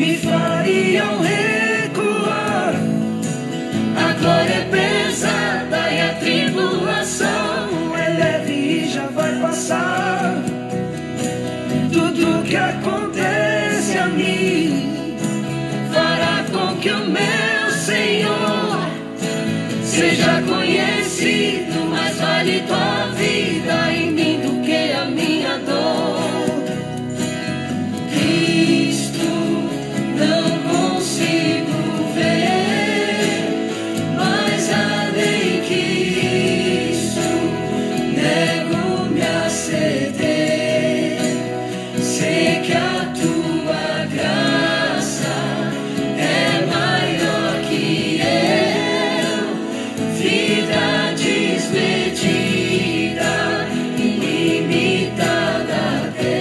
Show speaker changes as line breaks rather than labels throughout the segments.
me fariam recuar. A glória é pesada e a tribulação é leve e já vai passar. Tudo que acontece a mim fará com que o meu Senhor seja conhecido. Mais vale tua vida em mim do que a minha dor. Cristo não consigo ver, mas além que isso, nego-me a ceder. Sei que a tua graça é maior que eu, vida desmedida, ilimitada até.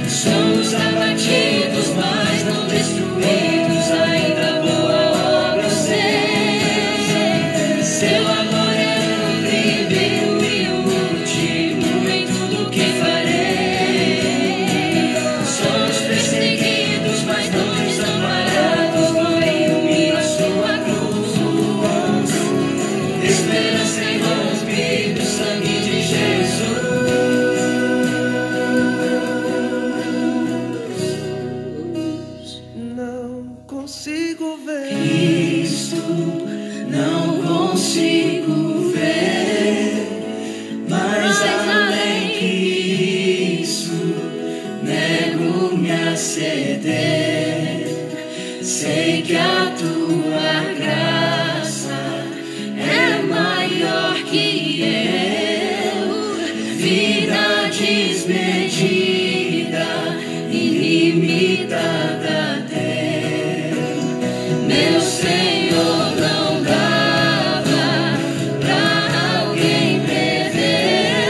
Somos abatidos, mas não destruídos, ainda boa obra eu sei. Seu amor é o primeiro e o último em tudo que farei. Somos perseguidos, mas não desamparados, gloriam-me a sua cruz. Esperança irrompe do sangue de Jesus. Não consigo ver Cristo, não consigo ver, mas além que isso, nego-me a ceder. Sei que a tua graça é maior que eu, vida desmedida, ilimitada até. Meu Senhor não dava pra alguém perder.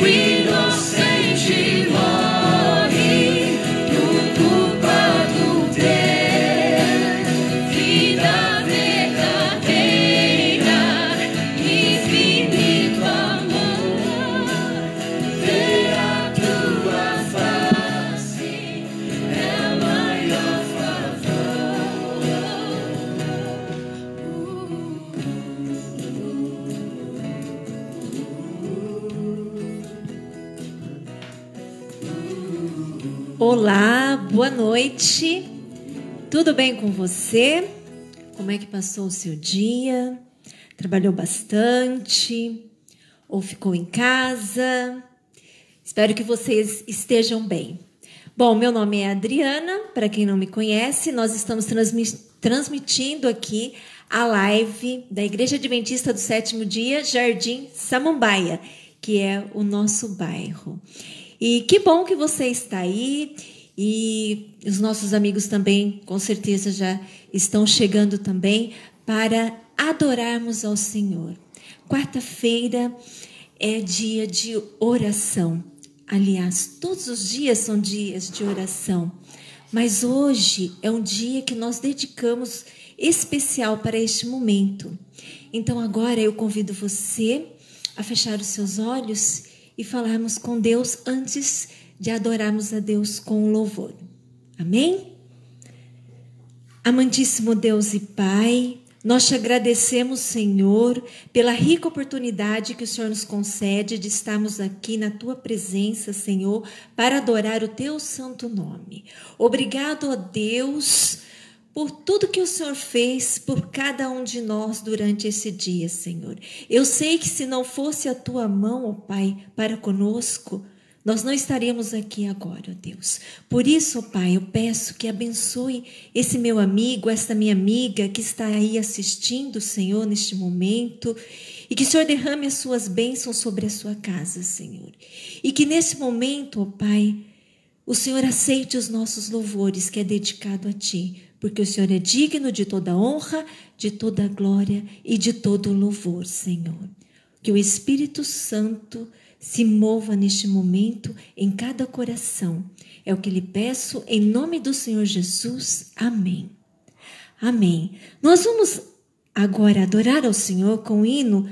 O inocente morre pro culpado ter. Vida verdadeira, infinito amor. Ver a tua face é o maior favor.
Olá, boa noite. Tudo bem com você? Como é que passou o seu dia? Trabalhou bastante? Ou ficou em casa? Espero que vocês estejam bem. Bom, meu nome é Adriana, para quem não me conhece, nós estamos transmitindo aqui a live da Igreja Adventista do Sétimo Dia, Jardim Samambaia, que é o nosso bairro. E que bom que você está aí, e os nossos amigos também, com certeza, já estão chegando também para adorarmos ao Senhor. Quarta-feira é dia de oração. Aliás, todos os dias são dias de oração, mas hoje é um dia que nós dedicamos especial para este momento. Então agora eu convido você a fechar os seus olhos e falarmos com Deus antes de adorarmos a Deus com louvor. Amém? Amantíssimo Deus e Pai, nós te agradecemos, Senhor, pela rica oportunidade que o Senhor nos concede de estarmos aqui na Tua presença, Senhor, para adorar o Teu santo nome. Obrigado, ó Deus, por tudo que o Senhor fez por cada um de nós durante esse dia, Senhor. Eu sei que se não fosse a Tua mão, ó Pai, para conosco, nós não estaríamos aqui agora, ó Deus. Por isso, ó Pai, eu peço que abençoe esse meu amigo, essa minha amiga que está aí assistindo, Senhor, neste momento, E que o Senhor derrame as suas bênçãos sobre a sua casa, Senhor. E que nesse momento, ó Pai, o Senhor aceite os nossos louvores que é dedicado a Ti, porque o Senhor é digno de toda honra, de toda glória e de todo louvor, Senhor. Que o Espírito Santo se mova neste momento em cada coração. É o que lhe peço em nome do Senhor Jesus. Amém. Amém. Nós vamos agora adorar ao Senhor com um hino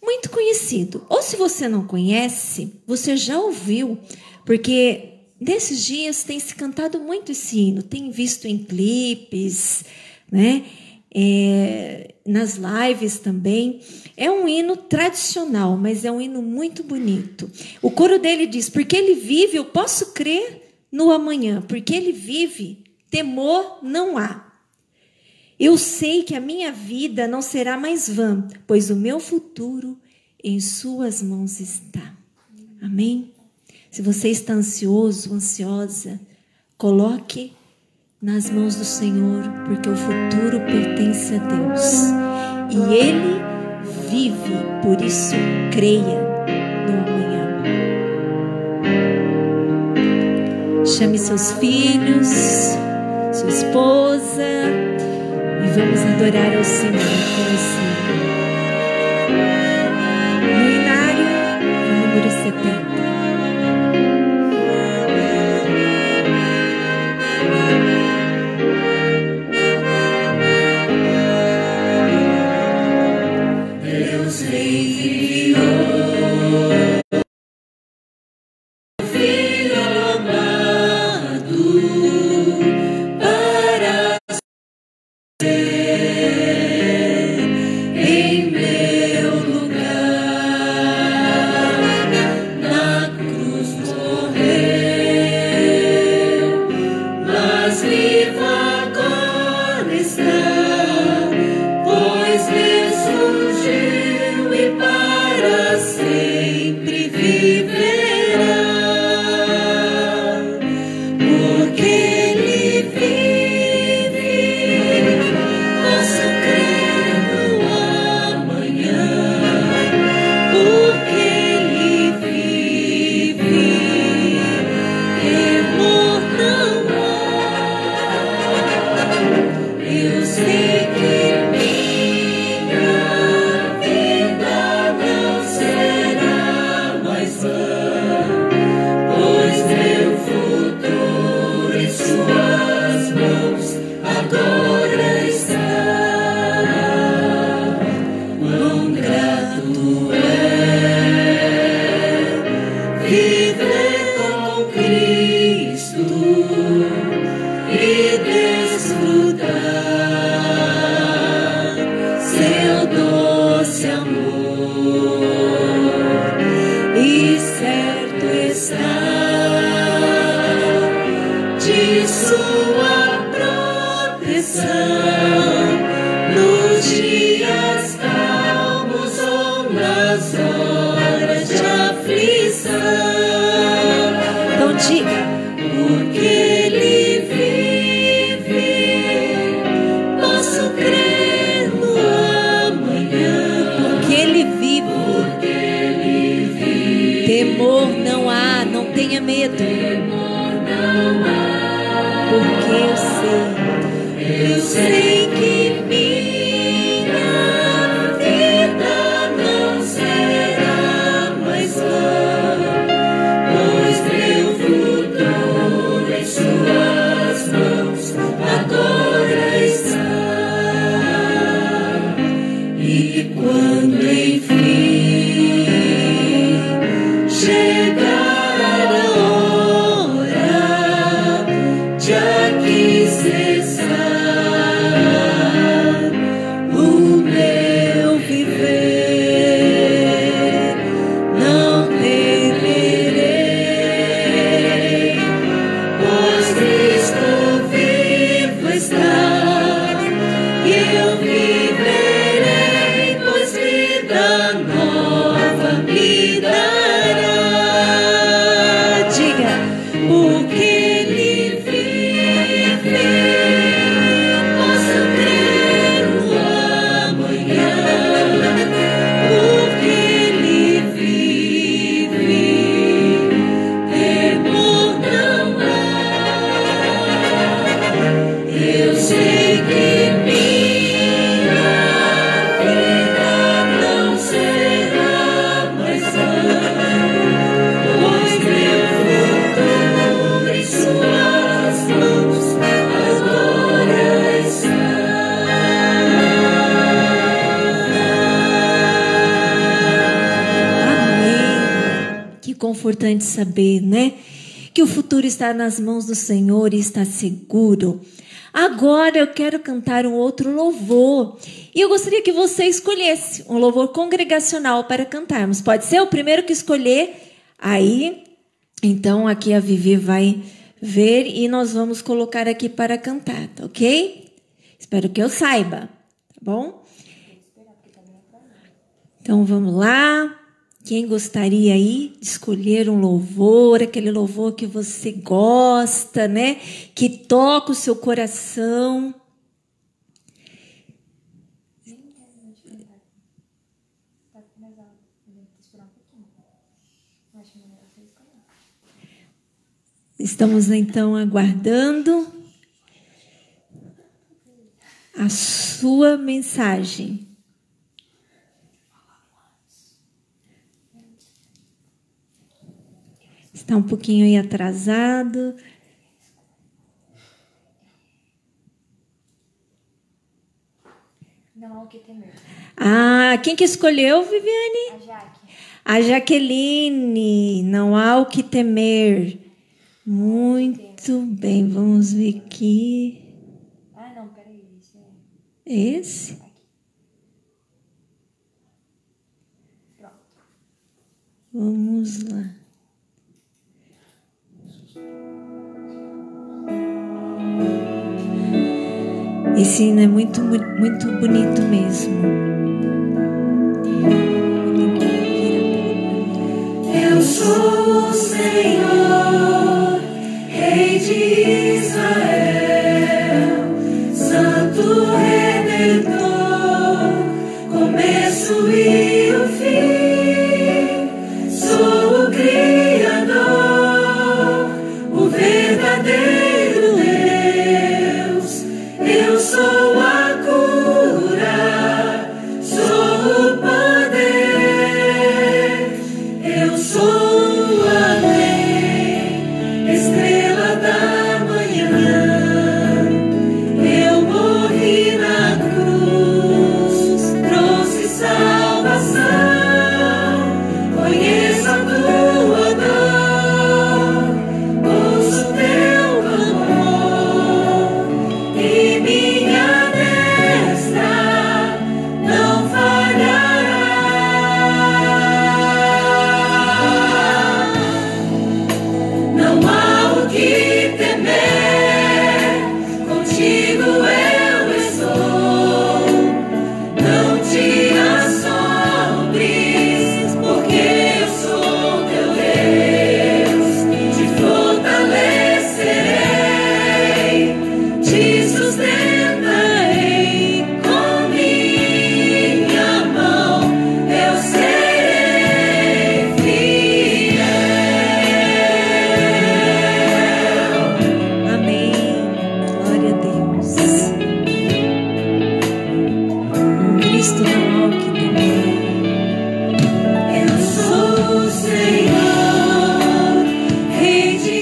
muito conhecido. Ou se você não conhece, você já ouviu, porque nesses dias tem se cantado muito esse hino, tem visto em clipes, né? Nas lives também. É um hino tradicional, mas é um hino muito bonito. O coro dele diz: porque ele vive, eu posso crer no amanhã. Porque ele vive, temor não há. Eu sei que a minha vida não será mais vã, pois o meu futuro em suas mãos está. Amém? Se você está ansioso, ansiosa, coloque nas mãos do Senhor, porque o futuro pertence a Deus. E Ele vive, por isso creia no amanhã. Chame seus filhos, sua esposa, e vamos adorar ao Senhor com você. No inário, número 70. reconfortante saber, né? Que o futuro está nas mãos do Senhor e está seguro. Agora eu quero cantar um outro louvor. E eu gostaria que você escolhesse um louvor congregacional para cantarmos. Pode ser o primeiro que escolher? Aí, então aqui a Vivi vai ver e nós vamos colocar aqui para cantar, tá ok? Espero que eu saiba, tá bom? Então vamos lá. Quem gostaria aí de escolher um louvor, aquele louvor que você gosta, né? Que toca o seu coração. Estamos então aguardando a sua mensagem. Está um pouquinho aí atrasado.
Não há o que temer.
Ah, quem que escolheu, Viviane?
A Jaque.
A Jaqueline. Não há o que temer. Muito bem, vamos ver aqui.
Ah, não, peraí.
Esse?
Aqui. Pronto.
Vamos lá. Esse hino é muito bonito mesmo.
Eu sou o Senhor, Rei de Israel, Santo Redentor, começo e o fim. Sou o Criador, o verdadeiro Deus. Eu sou a cura, sou o poder. Eu sou a lei, estrela da manhã. Eu morri na cruz, trouxe salvação. Conheço a tua dor, ouço teu clamor, e minha destra não falhará. Não há o que temer, contigo eu estou. Não te assombres, porque eu sou teu Deus. Te fortalecerei, te sustentarei com minha mão. Eu serei fiel.
Amém. Glória a Deus. Em Cristo não há o que temer.
Eu sou o Senhor, Rei de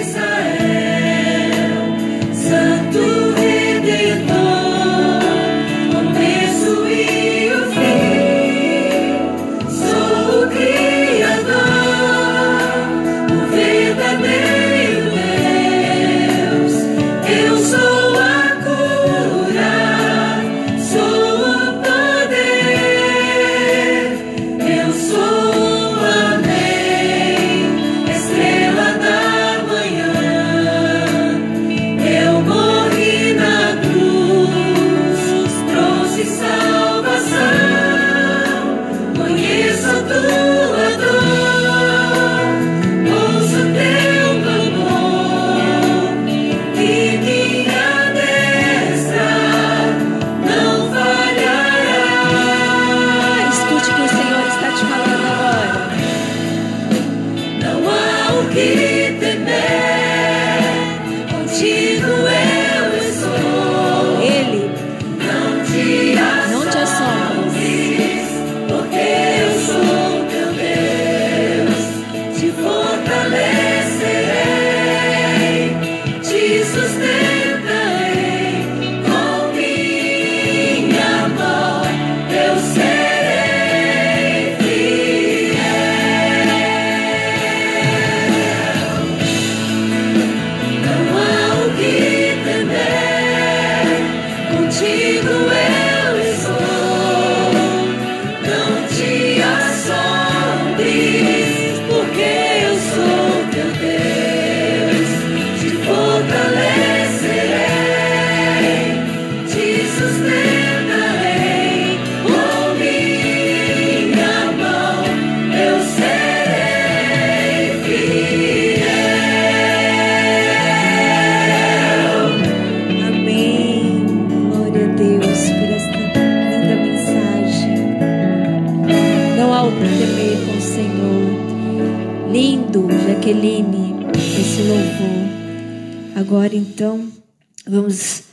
Israel, Santo Redentor, começo e o fim. Sou o Criador, o verdadeiro Deus. Eu sou a cura, sou o poder. Eu sou a lei, estrela da manhã. Eu morri na cruz, trouxe salvação. Conheço a tua dor, ouço teu clamor, e minha destra não falhará.
Escute o que o Senhor está te falando agora.
Não há o que temer, contigo eu estou.
Ele
Não te
não te assombres.
assombres, porque eu sou teu Deus. Te fortalecerei, te sustentarei com minha mão. Eu serei fiel.
Obrigado, Jaqueline, esse louvor. Agora, então, vamos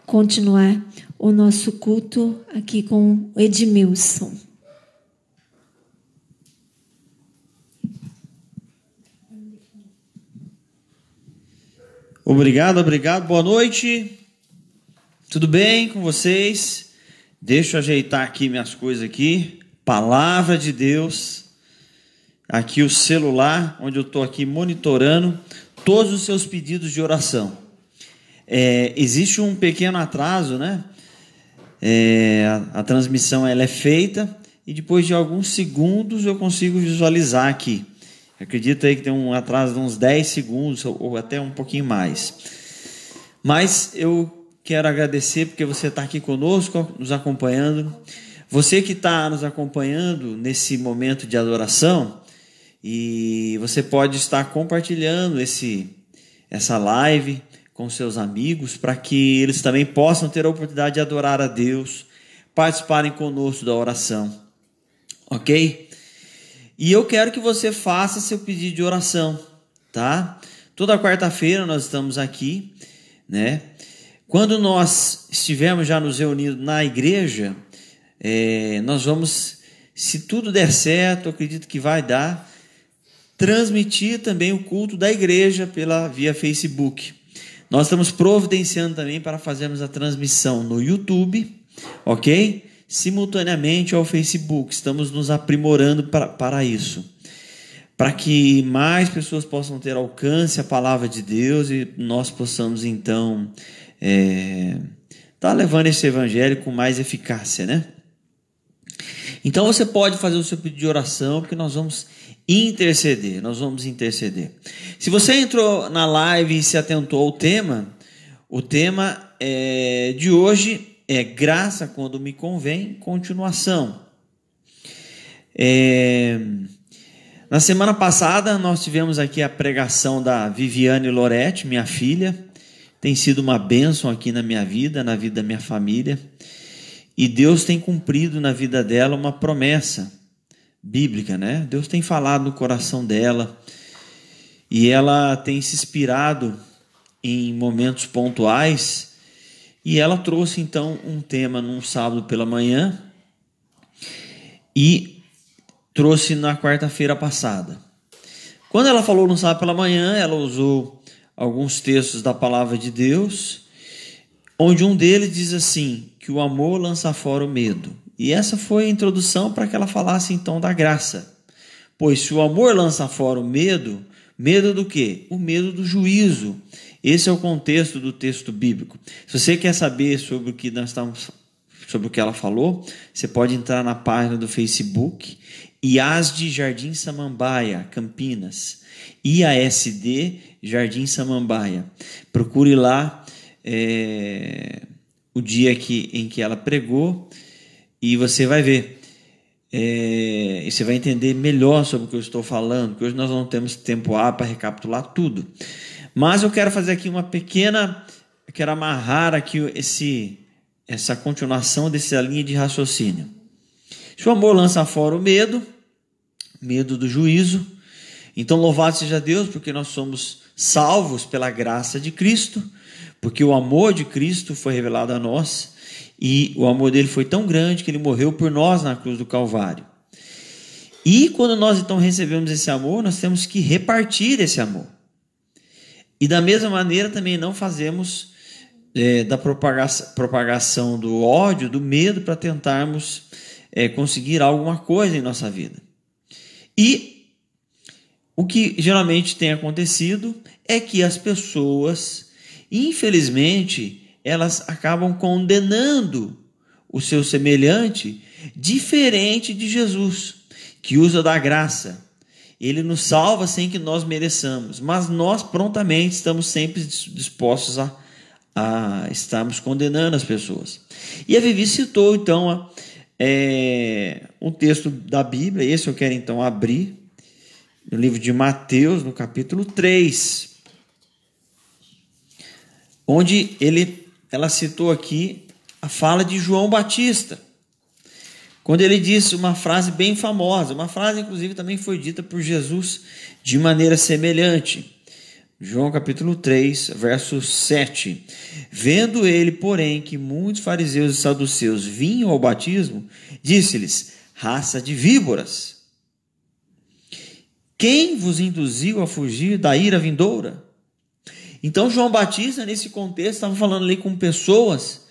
continuar o nosso culto aqui com o Edmilson.
Obrigado. Boa noite. Tudo bem com vocês? Deixa eu ajeitar aqui minhas coisas aqui. Palavra de Deus. Aqui o celular, onde eu estou aqui monitorando todos os seus pedidos de oração. Existe um pequeno atraso, né? A transmissão ela é feita e depois de alguns segundos eu consigo visualizar aqui. Acredito aí que tem um atraso de uns 10 segundos ou até um pouquinho mais. Mas eu quero agradecer porque você está aqui conosco, nos acompanhando. Você que está nos acompanhando nesse momento de adoração, e você pode estar compartilhando essa live com seus amigos, para que eles também possam ter a oportunidade de adorar a Deus, participarem conosco da oração, ok? E eu quero que você faça seu pedido de oração, tá? Toda quarta-feira nós estamos aqui, né? Quando nós estivermos já nos reunidos na igreja, nós vamos, se tudo der certo, eu acredito que vai dar, transmitir também o culto da igreja via Facebook. Nós estamos providenciando também para fazermos a transmissão no YouTube, ok? Simultaneamente ao Facebook. Estamos nos aprimorando para isso, para que mais pessoas possam ter alcance à palavra de Deus e nós possamos então tá levando esse evangelho com mais eficácia, né? Então você pode fazer o seu pedido de oração, porque nós vamos interceder. Se você entrou na live e se atentou ao tema, o tema de hoje é graça quando me convém, continuação. Na semana passada nós tivemos aqui a pregação da Viviane Loretti, minha filha. Tem sido uma bênção aqui na minha vida, na vida da minha família. E Deus tem cumprido na vida dela uma promessa bíblica, né? Deus tem falado no coração dela e ela tem se inspirado em momentos pontuais, e ela trouxe então um tema num sábado pela manhã e trouxe na quarta-feira passada. Quando ela falou no sábado pela manhã, ela usou alguns textos da palavra de Deus, onde um deles diz assim, que o amor lança fora o medo. E essa foi a introdução para que ela falasse então da graça. Pois se o amor lança fora o medo, medo do quê? O medo do juízo. Esse é o contexto do texto bíblico. Se você quer saber sobre o que ela falou, você pode entrar na página do Facebook, IASD Jardim Samambaia, Campinas. IASD Jardim Samambaia. Procure lá o dia em que ela pregou, e você vai ver, e você vai entender melhor sobre o que eu estou falando, porque hoje nós não temos tempo para recapitular tudo. Mas eu quero fazer aqui quero amarrar aqui essa continuação dessa linha de raciocínio. Se o amor lança fora o medo do juízo, então louvado seja Deus, porque nós somos salvos pela graça de Cristo, porque o amor de Cristo foi revelado a nós, e o amor dele foi tão grande que ele morreu por nós na cruz do Calvário. E quando nós então recebemos esse amor, nós temos que repartir esse amor. E da mesma maneira também não fazemos da propagação do ódio, do medo, para tentarmos conseguir alguma coisa em nossa vida. E o que geralmente tem acontecido é que as pessoas, infelizmente, elas acabam condenando o seu semelhante diferente de Jesus, que usa da graça. Ele nos salva sem que nós mereçamos, mas nós prontamente estamos sempre dispostos a estarmos condenando as pessoas. E a Vivi citou então um texto da Bíblia, esse eu quero então abrir, no livro de Mateus, no capítulo 3, onde ela citou aqui a fala de João Batista. quando ele disse uma frase bem famosa, uma frase inclusive também foi dita por Jesus de maneira semelhante. João capítulo 3, verso 7. Vendo ele, porém, que muitos fariseus e saduceus vinham ao batismo, disse-lhes: raça de víboras, quem vos induziu a fugir da ira vindoura? Então João Batista, nesse contexto, estava falando ali com pessoas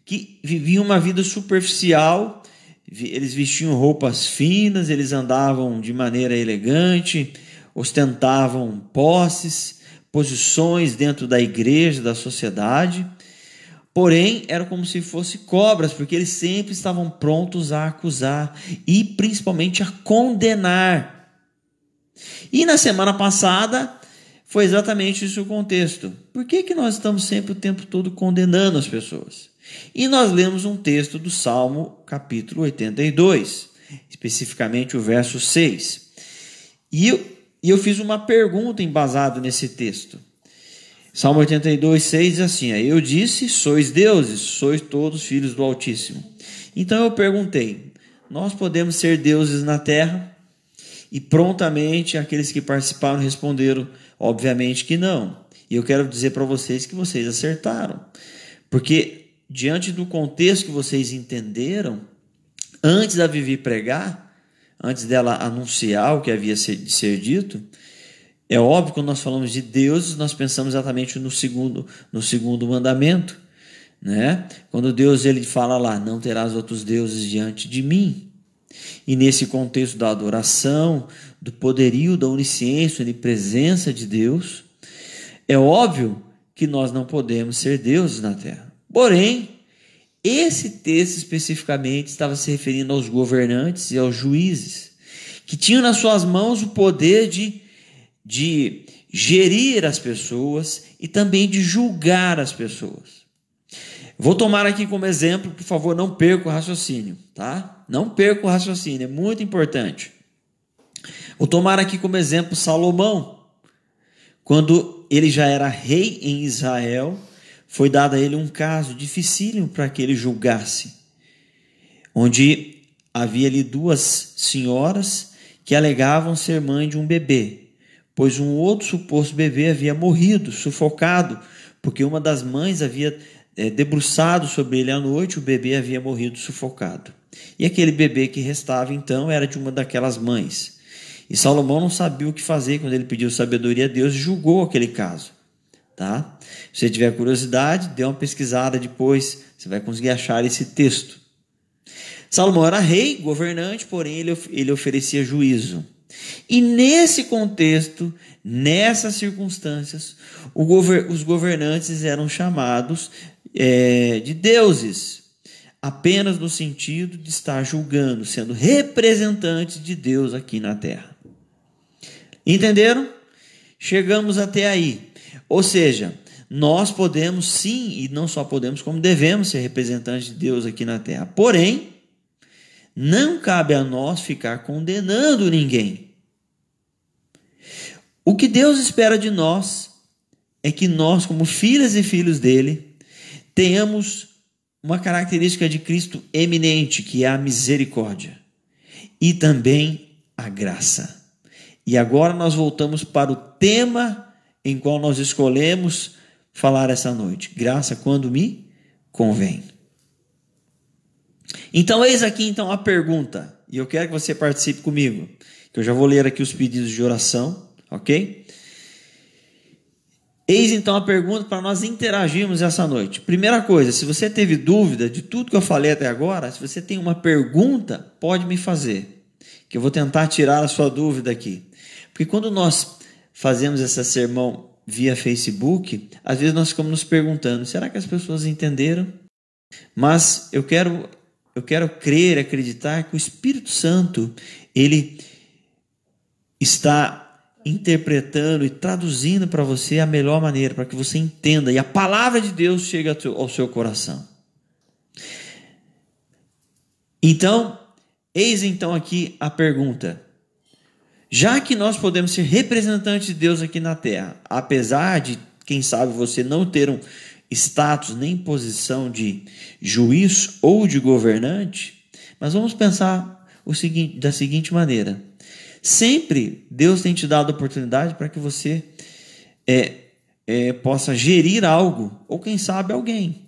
que viviam uma vida superficial, eles vestiam roupas finas, eles andavam de maneira elegante, ostentavam posses, posições dentro da igreja, da sociedade, porém eram como se fossem cobras, porque eles sempre estavam prontos a acusar e principalmente a condenar. E na semana passada foi exatamente isso o contexto. Por que nós estamos sempre o tempo todo condenando as pessoas? E nós lemos um texto do Salmo capítulo 82, especificamente o verso 6. E eu fiz uma pergunta embasada nesse texto. Salmo 82, 6 diz assim: eu disse, sois deuses, sois todos filhos do Altíssimo. Então eu perguntei, nós podemos ser deuses na terra? E prontamente aqueles que participaram responderam, obviamente que não. E eu quero dizer para vocês que vocês acertaram. Porque diante do contexto que vocês entenderam, antes da Vivi pregar, antes dela anunciar o que havia de ser dito, é óbvio que quando nós falamos de deuses, nós pensamos exatamente no segundo mandamento, né? Quando Deus ele fala lá, não terás outros deuses diante de mim. E nesse contexto da adoração, do poderio, da onisciência, da presença de Deus, é óbvio que nós não podemos ser deuses na terra. Porém, esse texto especificamente estava se referindo aos governantes e aos juízes, que tinham nas suas mãos o poder de gerir as pessoas e também de julgar as pessoas. Vou tomar aqui como exemplo, por favor, não perca o raciocínio, tá? Não perca o raciocínio, é muito importante. Vou tomar aqui como exemplo Salomão. Quando ele já era rei em Israel, foi dado a ele um caso dificílimo para que ele julgasse, onde havia ali duas senhoras que alegavam ser mãe de um bebê, pois um outro suposto bebê havia morrido, sufocado, porque uma das mães havia debruçado sobre ele à noite, o bebê havia morrido sufocado. E aquele bebê que restava, então, era de uma daquelas mães. E Salomão não sabia o que fazer quando ele pediu sabedoria a Deus e julgou aquele caso. Tá? Se você tiver curiosidade, dê uma pesquisada depois, você vai conseguir achar esse texto. Salomão era rei, governante, porém ele oferecia juízo. E nesse contexto, nessas circunstâncias, os governantes eram chamados de deuses, apenas no sentido de estar julgando, sendo representantes de Deus aqui na terra. Entenderam? Chegamos até aí. Ou seja, nós podemos sim, e não só podemos, como devemos ser representantes de Deus aqui na terra. Porém, não cabe a nós ficar condenando ninguém. O que Deus espera de nós é que nós, como filhas e filhos dele, tenhamos uma característica de Cristo eminente, que é a misericórdia e também a graça. E agora nós voltamos para o tema em qual nós escolhemos falar essa noite. Graça quando me convém. Então, eis aqui então a pergunta, e eu quero que você participe comigo, que eu já vou ler aqui os pedidos de oração, ok? Eis então a pergunta para nós interagirmos essa noite. Primeira coisa, se você teve dúvida de tudo que eu falei até agora, se você tem uma pergunta, pode me fazer, que eu vou tentar tirar a sua dúvida aqui. Porque quando nós fazemos esse sermão via Facebook, às vezes nós ficamos nos perguntando, será que as pessoas entenderam? Mas eu quero crer, acreditar que o Espírito Santo, ele está interpretando e traduzindo para você a melhor maneira, para que você entenda e a palavra de Deus chegue ao seu coração. Então, eis então aqui a pergunta. Já que nós podemos ser representantes de Deus aqui na terra, apesar de, quem sabe, você não ter um status nem posição de juiz ou de governante, Mas vamos pensar da seguinte maneira. Sempre Deus tem te dado oportunidade para que você possa gerir algo, ou quem sabe alguém.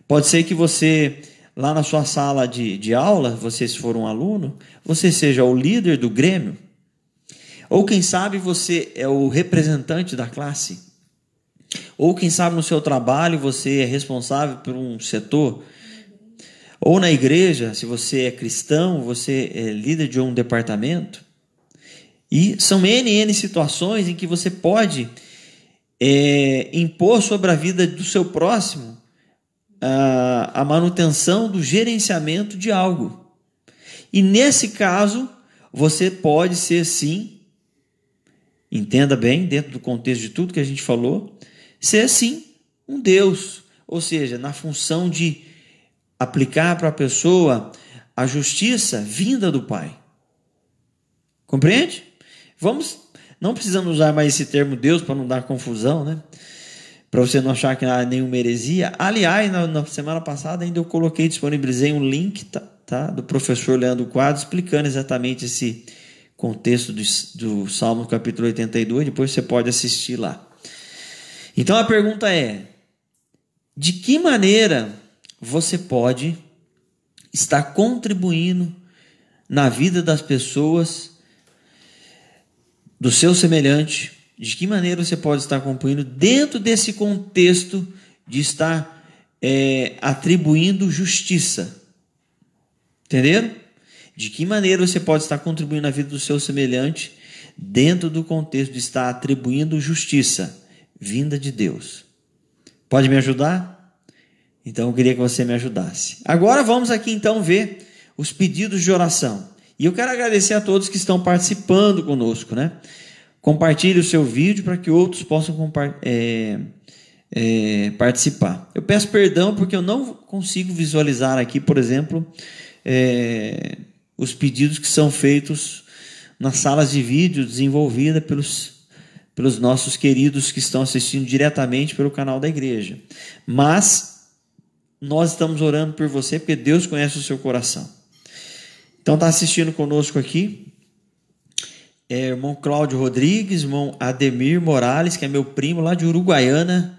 Pode ser que você, lá na sua sala de aula, você se for um aluno, você seja o líder do grêmio, ou quem sabe você é o representante da classe, ou quem sabe no seu trabalho você é responsável por um setor, ou na igreja, se você é cristão, você é líder de um departamento. E são N situações em que você pode impor sobre a vida do seu próximo a manutenção do gerenciamento de algo. E nesse caso, você pode ser sim, entenda bem, dentro do contexto de tudo que a gente falou, ser sim um Deus, ou seja, na função de aplicar para a pessoa a justiça vinda do Pai. Compreende? Não precisamos usar mais esse termo Deus para não dar confusão, né? Para você não achar que há nenhuma heresia. Aliás, na semana passada ainda eu disponibilizei um link do professor Leandro Quadros explicando exatamente esse contexto do Salmo capítulo 82. Depois você pode assistir lá. Então a pergunta é: de que maneira você pode estar contribuindo na vida das pessoas, do seu semelhante? De que maneira você pode estar contribuindo dentro desse contexto de estar atribuindo justiça? Entenderam? De que maneira você pode estar contribuindo na vida do seu semelhante dentro do contexto de estar atribuindo justiça vinda de Deus? Pode me ajudar? Então eu queria que você me ajudasse. Agora vamos aqui então ver os pedidos de oração. E eu quero agradecer a todos que estão participando conosco, né? Compartilhe o seu vídeo para que outros possam participar. Eu peço perdão porque eu não consigo visualizar aqui, por exemplo, os pedidos que são feitos nas salas de vídeo desenvolvidas pelos nossos queridos que estão assistindo diretamente pelo canal da igreja. Mas nós estamos orando por você porque Deus conhece o seu coração. Então está assistindo conosco aqui irmão Cláudio Rodrigues, irmão Ademir Morales, que é meu primo lá de Uruguaiana,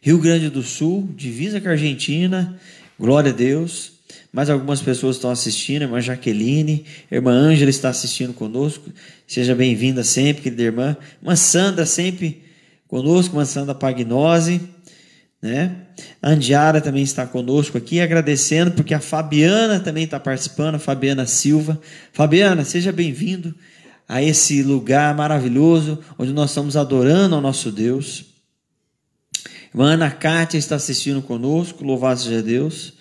Rio Grande do Sul, divisa com a Argentina, glória a Deus. Mais algumas pessoas estão assistindo, irmã Jaqueline, irmã Ângela está assistindo conosco, seja bem-vinda sempre, querida irmã. Irmã Sandra sempre conosco, irmã Sandra Pagnose, né? A Andiara também está conosco aqui, agradecendo, porque a Fabiana também está participando, a Fabiana Silva. Fabiana, seja bem-vindo a esse lugar maravilhoso, onde nós estamos adorando ao nosso Deus. Irmã Ana Cátia está assistindo conosco, louvado seja Deus.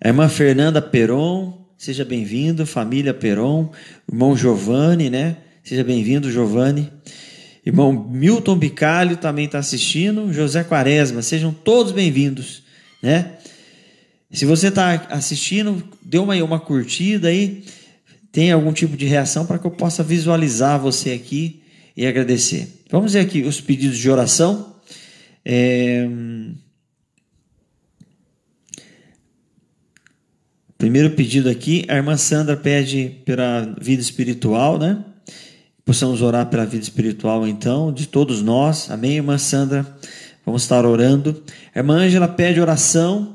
A irmã Fernanda Peron, seja bem-vindo, família Peron. Irmão Giovanni, né? Seja bem-vindo, Giovanni. Irmão Milton Bicalho também está assistindo. José Quaresma, sejam todos bem-vindos, né? Se você está assistindo, dê uma curtida aí. Tem algum tipo de reação para que eu possa visualizar você aqui e agradecer. Vamos ver aqui os pedidos de oração. Primeiro pedido aqui, a irmã Sandra pede pela vida espiritual, né? Possamos orar pela vida espiritual, então, de todos nós. Amém, irmã Sandra? Vamos estar orando. A irmã Ângela pede oração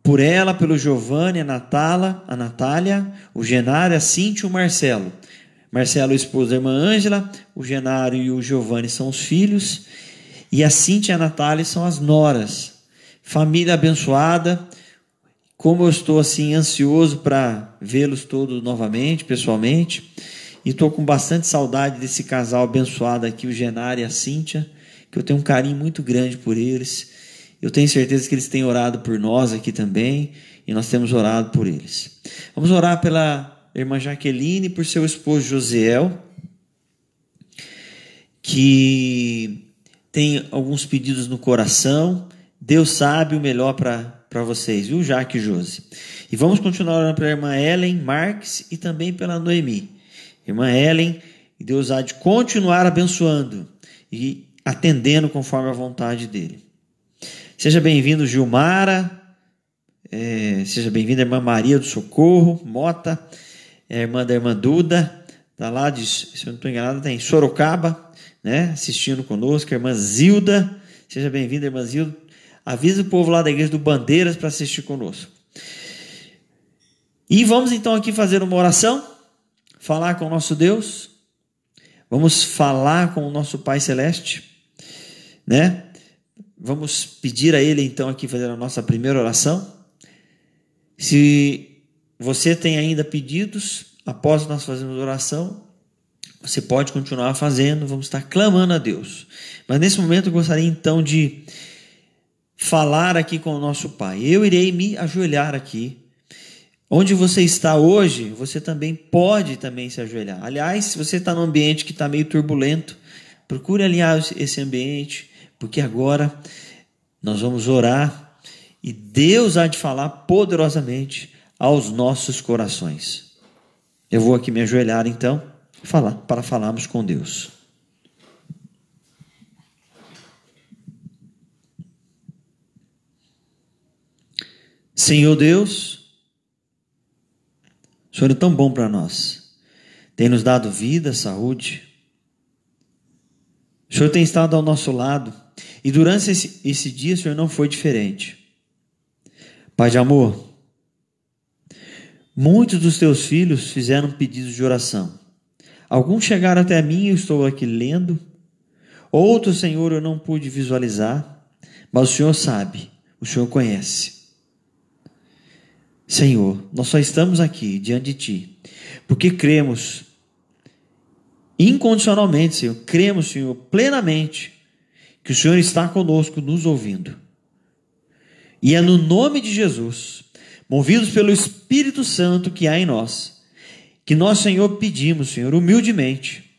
por ela, pelo Giovanni, a Natália, o Genário, a Cíntia e o Marcelo. Marcelo, o esposo da irmã Ângela, o Genário e o Giovanni são os filhos, e a Cíntia e a Natália são as noras. Família abençoada, como eu estou assim ansioso para vê-los todos novamente, pessoalmente, e estou com bastante saudade desse casal abençoado aqui, o Genário e a Cíntia, que eu tenho um carinho muito grande por eles. Eu tenho certeza que eles têm orado por nós aqui também, e nós temos orado por eles. Vamos orar pela irmã Jaqueline e por seu esposo Josiel, que tem alguns pedidos no coração. Deus sabe o melhor para vocês, viu, Jaque e Josi? E vamos continuar orando pela irmã Ellen Marques e também pela Noemi. Irmã Ellen, Deus há de continuar abençoando e atendendo conforme a vontade dele. Seja bem-vindo, Gilmara, Seja bem-vinda, irmã Maria do Socorro Mota, a irmã da irmã Duda, está lá, se eu não estou enganado, está em Sorocaba, né, assistindo conosco. A irmã Zilda, seja bem-vinda, irmã Zilda. Avisa o povo lá da igreja do Bandeiras para assistir conosco. E vamos então aqui fazer uma oração, falar com o nosso Deus, vamos falar com o nosso Pai Celeste, né? Vamos pedir a Ele então aqui fazer a nossa primeira oração. Se você tem ainda pedidos, após nós fazermos oração, você pode continuar fazendo, vamos estar clamando a Deus. Mas nesse momento eu gostaria então de falar aqui com o nosso Pai. Eu irei me ajoelhar aqui. Onde você está hoje, você também pode se ajoelhar. Aliás, se você está num ambiente que está meio turbulento, procure alinhar esse ambiente, porque agora nós vamos orar e Deus há de falar poderosamente aos nossos corações. Eu vou aqui me ajoelhar então, para falarmos com Deus. Senhor Deus, o Senhor é tão bom para nós, tem nos dado vida, saúde. O Senhor tem estado ao nosso lado e durante esse dia o Senhor não foi diferente. Pai de amor, muitos dos teus filhos fizeram pedidos de oração. Alguns chegaram até mim e eu estou aqui lendo. Outros, Senhor, eu não pude visualizar, mas o Senhor sabe, o Senhor conhece. Senhor, nós só estamos aqui diante de Ti, porque cremos incondicionalmente, Senhor, cremos, Senhor, plenamente, que o Senhor está conosco, nos ouvindo. E é no nome de Jesus, movidos pelo Espírito Santo que há em nós, que nós, Senhor, pedimos, Senhor, humildemente,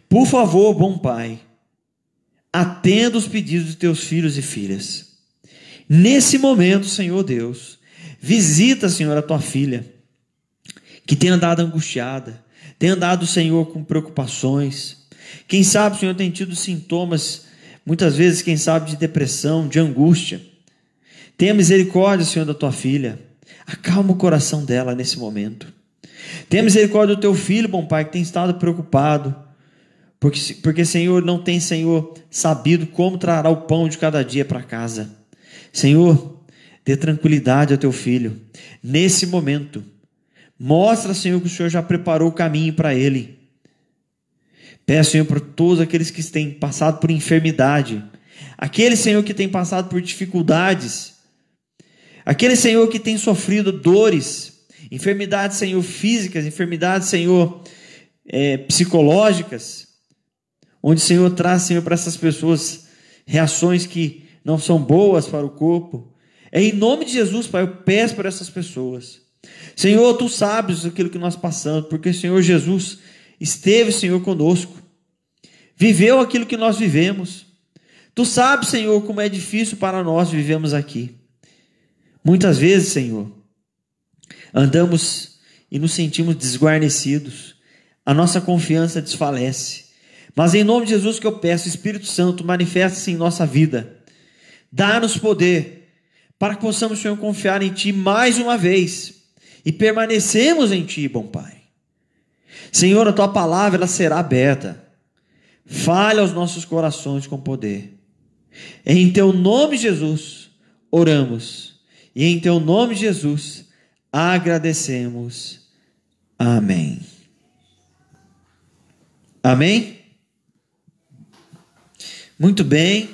por favor, bom Pai, atenda os pedidos de Teus filhos e filhas. Nesse momento, Senhor Deus, visita, Senhor, a Tua filha, que tem andado angustiada, tem andado, Senhor, com preocupações. Quem sabe, Senhor, tem tido sintomas, muitas vezes, quem sabe, de depressão, de angústia. Tenha misericórdia, Senhor, da Tua filha. Acalma o coração dela nesse momento. Tenha misericórdia do Teu filho, bom Pai, que tem estado preocupado, porque Senhor, não tem, Senhor, sabido como trará o pão de cada dia para casa. Senhor, dê tranquilidade ao Teu filho. Nesse momento, mostra, Senhor, que o Senhor já preparou o caminho para ele. Peço, Senhor, por todos aqueles que têm passado por enfermidade, aquele, Senhor, que tem passado por dificuldades, aquele, Senhor, que tem sofrido dores, enfermidades, Senhor, físicas, enfermidades, Senhor, psicológicas, onde, Senhor, traz, Senhor, para essas pessoas reações que não são boas para o corpo. Em nome de Jesus, Pai, eu peço para essas pessoas. Senhor, Tu sabes aquilo que nós passamos, porque, Senhor Jesus, esteve, Senhor, conosco, viveu aquilo que nós vivemos. Tu sabes, Senhor, como é difícil para nós vivemos aqui. Muitas vezes, Senhor, andamos e nos sentimos desguarnecidos, a nossa confiança desfalece. Mas em nome de Jesus que eu peço, Espírito Santo, manifesta-se em nossa vida. Dá-nos poder para que possamos, Senhor, confiar em Ti mais uma vez e permanecemos em Ti, bom Pai. Senhor, a Tua palavra ela será aberta. Fale aos nossos corações com poder. Em Teu nome, Jesus, oramos. E em Teu nome, Jesus, agradecemos. Amém. Amém? Muito bem.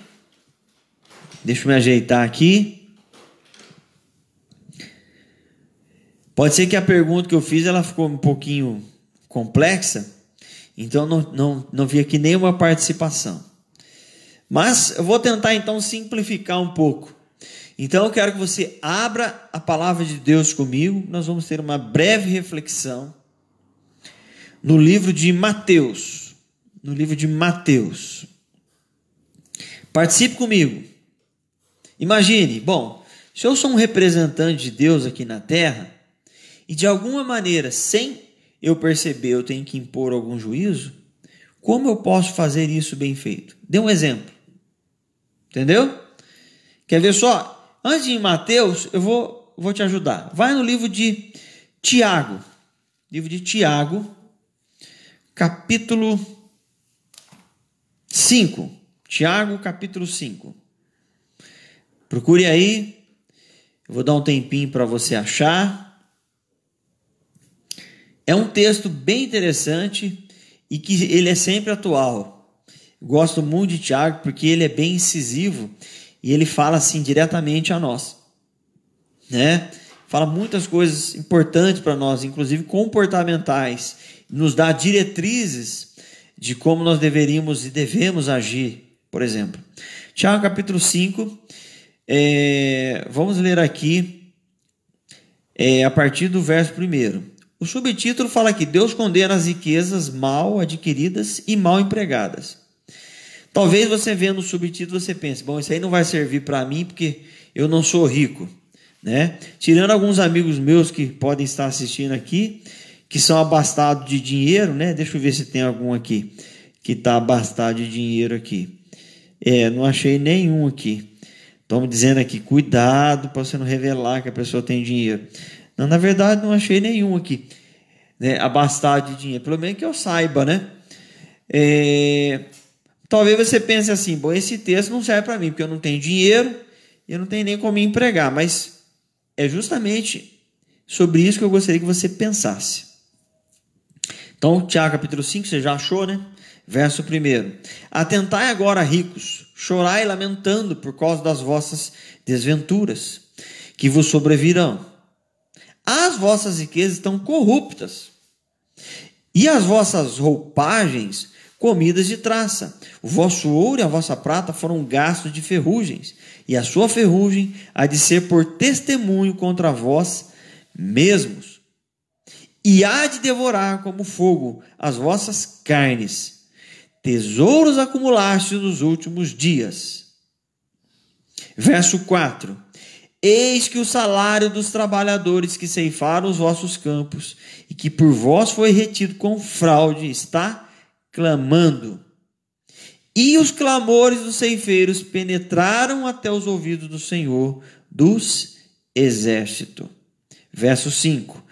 Deixa eu me ajeitar aqui. Pode ser que a pergunta que eu fiz ela ficou um pouquinho complexa, então não vi aqui nenhuma participação. Mas eu vou tentar então simplificar um pouco. Então eu quero que você abra a palavra de Deus comigo. Nós vamos ter uma breve reflexão no livro de Mateus. No livro de Mateus. Participe comigo. Imagine, bom, se eu sou um representante de Deus aqui na terra, e de alguma maneira, sem eu perceber, eu tenho que impor algum juízo, como eu posso fazer isso bem feito? Dê um exemplo. Entendeu? Quer ver só? Antes de ir em Mateus, eu vou vou te ajudar. Vai no livro de Tiago. Livro de Tiago, capítulo 5. Tiago, capítulo 5. Procure aí. Eu vou dar um tempinho para você achar. É um texto bem interessante e que ele é sempre atual. Gosto muito de Tiago porque ele é bem incisivo e ele fala assim diretamente a nós, né? Fala muitas coisas importantes para nós, inclusive comportamentais, nos dá diretrizes de como nós deveríamos e devemos agir, por exemplo. Tiago capítulo 5, vamos ler aqui a partir do verso 1. O subtítulo fala aqui: Deus condena as riquezas mal adquiridas e mal empregadas. Talvez você vendo o subtítulo você pense, bom, isso aí não vai servir para mim porque eu não sou rico, né? Tirando alguns amigos meus que podem estar assistindo aqui, que são abastados de dinheiro, né? Deixa eu ver se tem algum aqui que está abastado de dinheiro aqui. Não achei nenhum aqui. Estão me dizendo aqui, cuidado para você não revelar que a pessoa tem dinheiro. Não, na verdade, não achei nenhum aqui, né? Abastado de dinheiro, pelo menos que eu saiba, né? Talvez você pense assim, bom, esse texto não serve para mim, porque eu não tenho dinheiro e eu não tenho nem como me empregar, mas é justamente sobre isso que eu gostaria que você pensasse. Então, Tiago capítulo 5, você já achou, né? Verso 1. Atentai agora, ricos, chorai lamentando por causa das vossas desventuras, que vos sobrevirão. As vossas riquezas estão corruptas, e as vossas roupagens comidas de traça. O vosso ouro e a vossa prata foram gastos de ferrugens, e a sua ferrugem há de ser por testemunho contra vós mesmos. E há de devorar como fogo as vossas carnes. Tesouros acumulastes nos últimos dias. Verso 4. Eis que o salário dos trabalhadores que ceifaram os vossos campos e que por vós foi retido com fraude está clamando. E os clamores dos ceifeiros penetraram até os ouvidos do Senhor dos exércitos. Verso 5.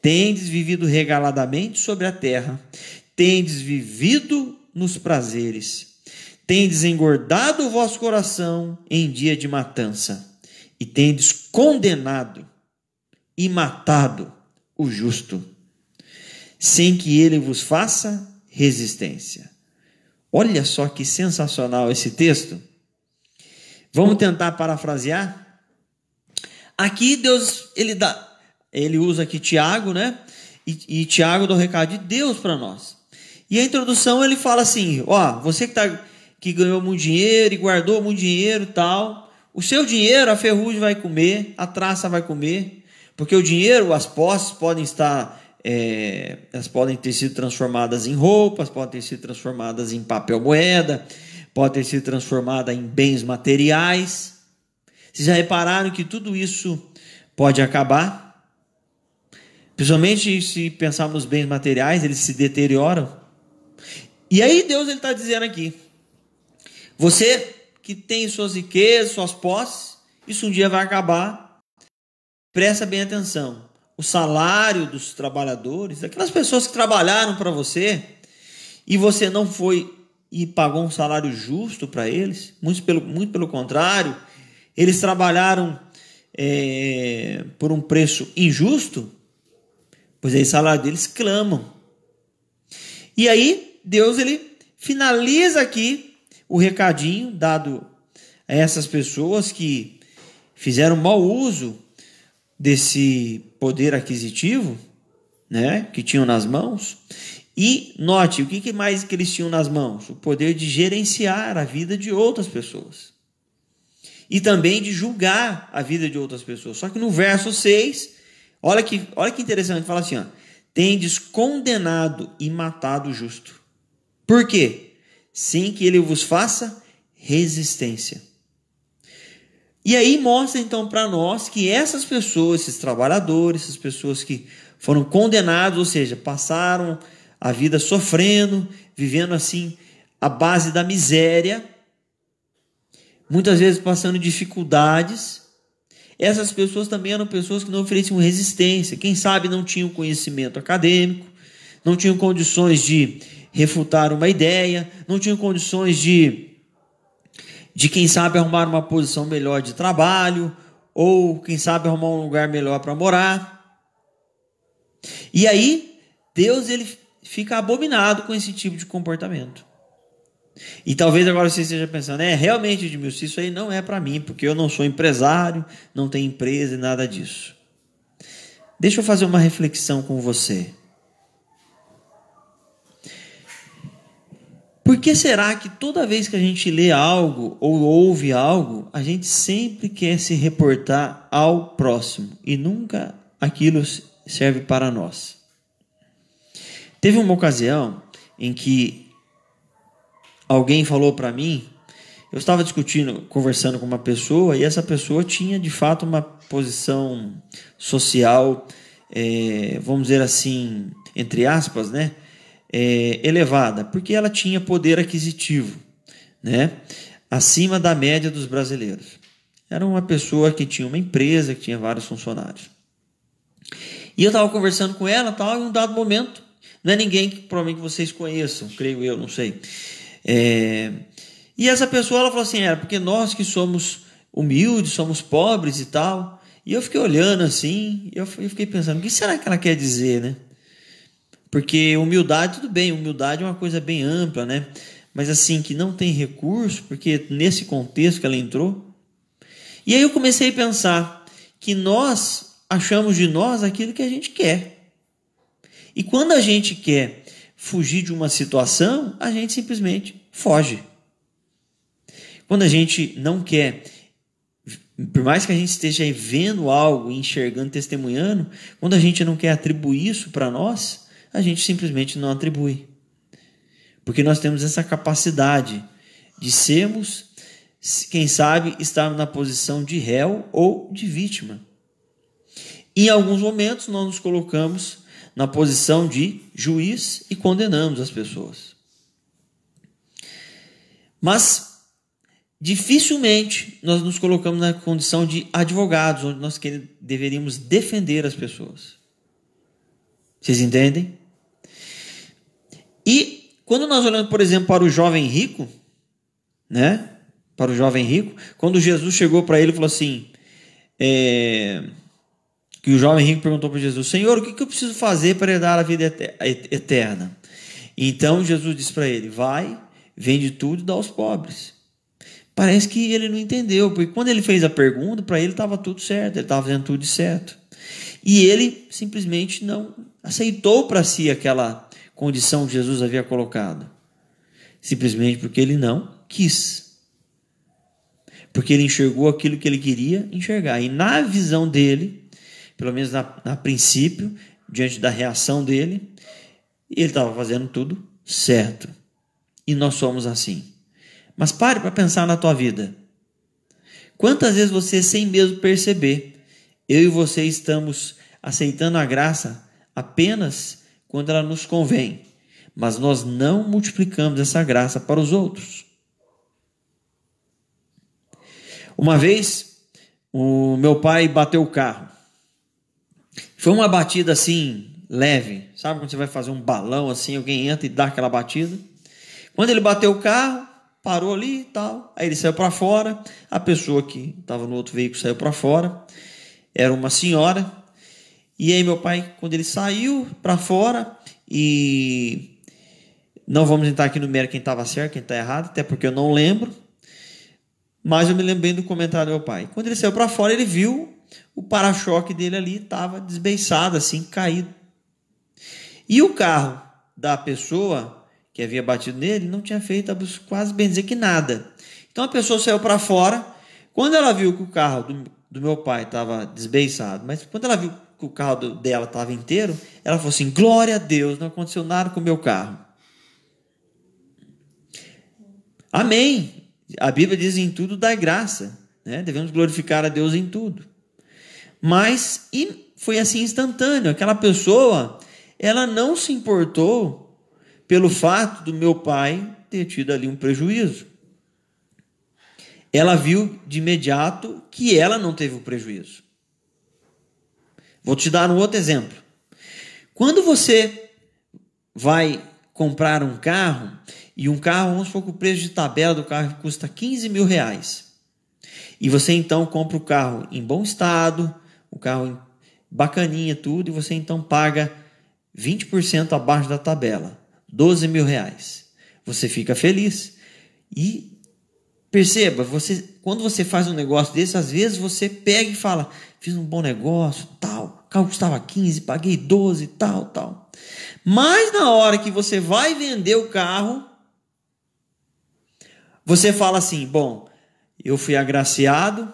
Tendes vivido regaladamente sobre a terra, tendes vivido nos prazeres, tendes engordado o vosso coração em dia de matança, e tendes condenado e matado o justo, sem que ele vos faça resistência. Olha só que sensacional esse texto. Vamos tentar parafrasear. Aqui Deus, ele usa aqui Tiago, né? E Tiago dá o recado de Deus para nós. E a introdução ele fala assim, você que ganhou muito dinheiro e guardou muito dinheiro e tal, o seu dinheiro a ferrugem vai comer, a traça vai comer, porque o dinheiro, as posses podem estar, elas podem ter sido transformadas em roupas, podem ter sido transformadas em papel moeda, podem ter sido transformadas em bens materiais. Vocês já repararam que tudo isso pode acabar? Principalmente se pensarmos nos bens materiais, eles se deterioram. E aí Deus está dizendo aqui, você que tem suas riquezas, suas posses, isso um dia vai acabar. Presta bem atenção. O salário dos trabalhadores, aquelas pessoas que trabalharam para você e você não foi e pagou um salário justo para eles, muito pelo contrário, eles trabalharam por um preço injusto, pois aí o salário deles clamam. E aí Deus ele finaliza aqui o recadinho dado a essas pessoas que fizeram mau uso desse poder aquisitivo, né, que tinham nas mãos. E note, o que mais que eles tinham nas mãos? O poder de gerenciar a vida de outras pessoas. E também de julgar a vida de outras pessoas. Só que no verso 6, olha que interessante, fala assim, tendes condenado e matado o justo. Por quê? Sem que ele vos faça resistência. E aí mostra então para nós que essas pessoas, esses trabalhadores, essas pessoas que foram condenados, ou seja, passaram a vida sofrendo, vivendo assim à base da miséria, muitas vezes passando dificuldades, Essas pessoas também eram pessoas que não ofereciam resistência. Quem sabe não tinham conhecimento acadêmico, não tinham condições de refutar uma ideia, não tinham condições de quem sabe arrumar uma posição melhor de trabalho, ou quem sabe arrumar um lugar melhor para morar. E aí, Deus ele fica abominado com esse tipo de comportamento. E talvez agora você esteja pensando, realmente, Edmilson, isso aí não é para mim, porque eu não sou empresário, não tenho empresa e nada disso. Deixa eu fazer uma reflexão com você. Por que será que toda vez que a gente lê algo ou ouve algo, a gente sempre quer se reportar ao próximo e nunca aquilo serve para nós? Teve uma ocasião em que alguém falou para mim, eu estava conversando com uma pessoa, e essa pessoa tinha de fato uma posição social, vamos dizer assim, entre aspas, né? Elevada, porque ela tinha poder aquisitivo, né? Acima da média dos brasileiros. Era uma pessoa que tinha uma empresa, que tinha vários funcionários. E eu estava conversando com ela, tal, em um dado momento, não é ninguém que provavelmente vocês conheçam, creio eu, não sei. E essa pessoa ela falou assim, porque nós que somos humildes, somos pobres e tal. E eu fiquei olhando assim, eu fiquei pensando, o que será que ela quer dizer, né? Porque humildade, tudo bem, humildade é uma coisa bem ampla, né? Mas assim, que não tem recurso, porque nesse contexto que ela entrou. E aí eu comecei a pensar que nós achamos de nós aquilo que a gente quer. E quando a gente quer fugir de uma situação, a gente simplesmente foge. Quando a gente não quer, por mais que a gente esteja vendo algo, enxergando, testemunhando, quando a gente não quer atribuir isso para nós, a gente simplesmente não atribui. Porque nós temos essa capacidade de sermos, quem sabe, estarmos na posição de réu ou de vítima. E em alguns momentos nós nos colocamos na posição de juiz e condenamos as pessoas. Mas dificilmente nós nos colocamos na condição de advogados, onde nós deveríamos defender as pessoas. Vocês entendem? E quando nós olhamos, por exemplo, para o jovem rico, né? Para o jovem rico, quando Jesus chegou para ele e falou assim, que o jovem rico perguntou para Jesus, Senhor, o que eu preciso fazer para herdar a vida eterna? Então Jesus disse para ele, vai, vende tudo e dá aos pobres. Parece que ele não entendeu, porque quando ele fez a pergunta, para ele estava tudo certo, ele estava fazendo tudo certo. E ele simplesmente não aceitou para si aquela condição que Jesus havia colocado. Simplesmente porque ele não quis. Porque ele enxergou aquilo que ele queria enxergar. E na visão dele, pelo menos a princípio, diante da reação dele, ele estava fazendo tudo certo. E nós somos assim. Mas pare para pensar na tua vida. Quantas vezes você, sem mesmo perceber, eu e você estamos aceitando a graça apenas quando ela nos convém, mas nós não multiplicamos essa graça para os outros. Uma vez, o meu pai bateu o carro. Foi uma batida assim, leve. Sabe quando você vai fazer um balão assim, alguém entra e dá aquela batida? Quando ele bateu o carro, parou ali e tal. Aí ele saiu para fora. A pessoa que estava no outro veículo saiu para fora. Era uma senhora. E aí meu pai, quando ele saiu para fora, e não vamos entrar aqui no mérito quem estava certo, quem está errado, até porque eu não lembro. Mas eu me lembro bem do comentário do meu pai. Quando ele saiu para fora, ele viu o para-choque dele ali, estava desbeiçado, assim, caído. E o carro da pessoa que havia batido nele não tinha feito quase bem dizer que nada. Então a pessoa saiu para fora. Quando ela viu que o carro do meu pai estava desbeiçado, mas quando ela viu que o carro dela estava inteiro, ela falou assim, glória a Deus, não aconteceu nada com o meu carro. Amém. A Bíblia diz em tudo dai graça, né? Devemos glorificar a Deus em tudo. Mas foi assim instantâneo. Aquela pessoa, ela não se importou pelo fato do meu pai ter tido ali um prejuízo. ela viu de imediato que ela não teve o prejuízo. Vou te dar um outro exemplo. Quando você vai comprar um carro, e um carro, vamos supor que o preço de tabela do carro custa R$15.000, e você então compra o carro em bom estado, o carro bacaninha, tudo, e você então paga 20% abaixo da tabela, R$12.000. Você fica feliz. E perceba, quando você faz um negócio desse, às vezes você pega e fala, fiz um bom negócio, tal, o carro custava 15, paguei 12, tal. Mas na hora que você vai vender o carro, você fala assim, bom, eu fui agraciado,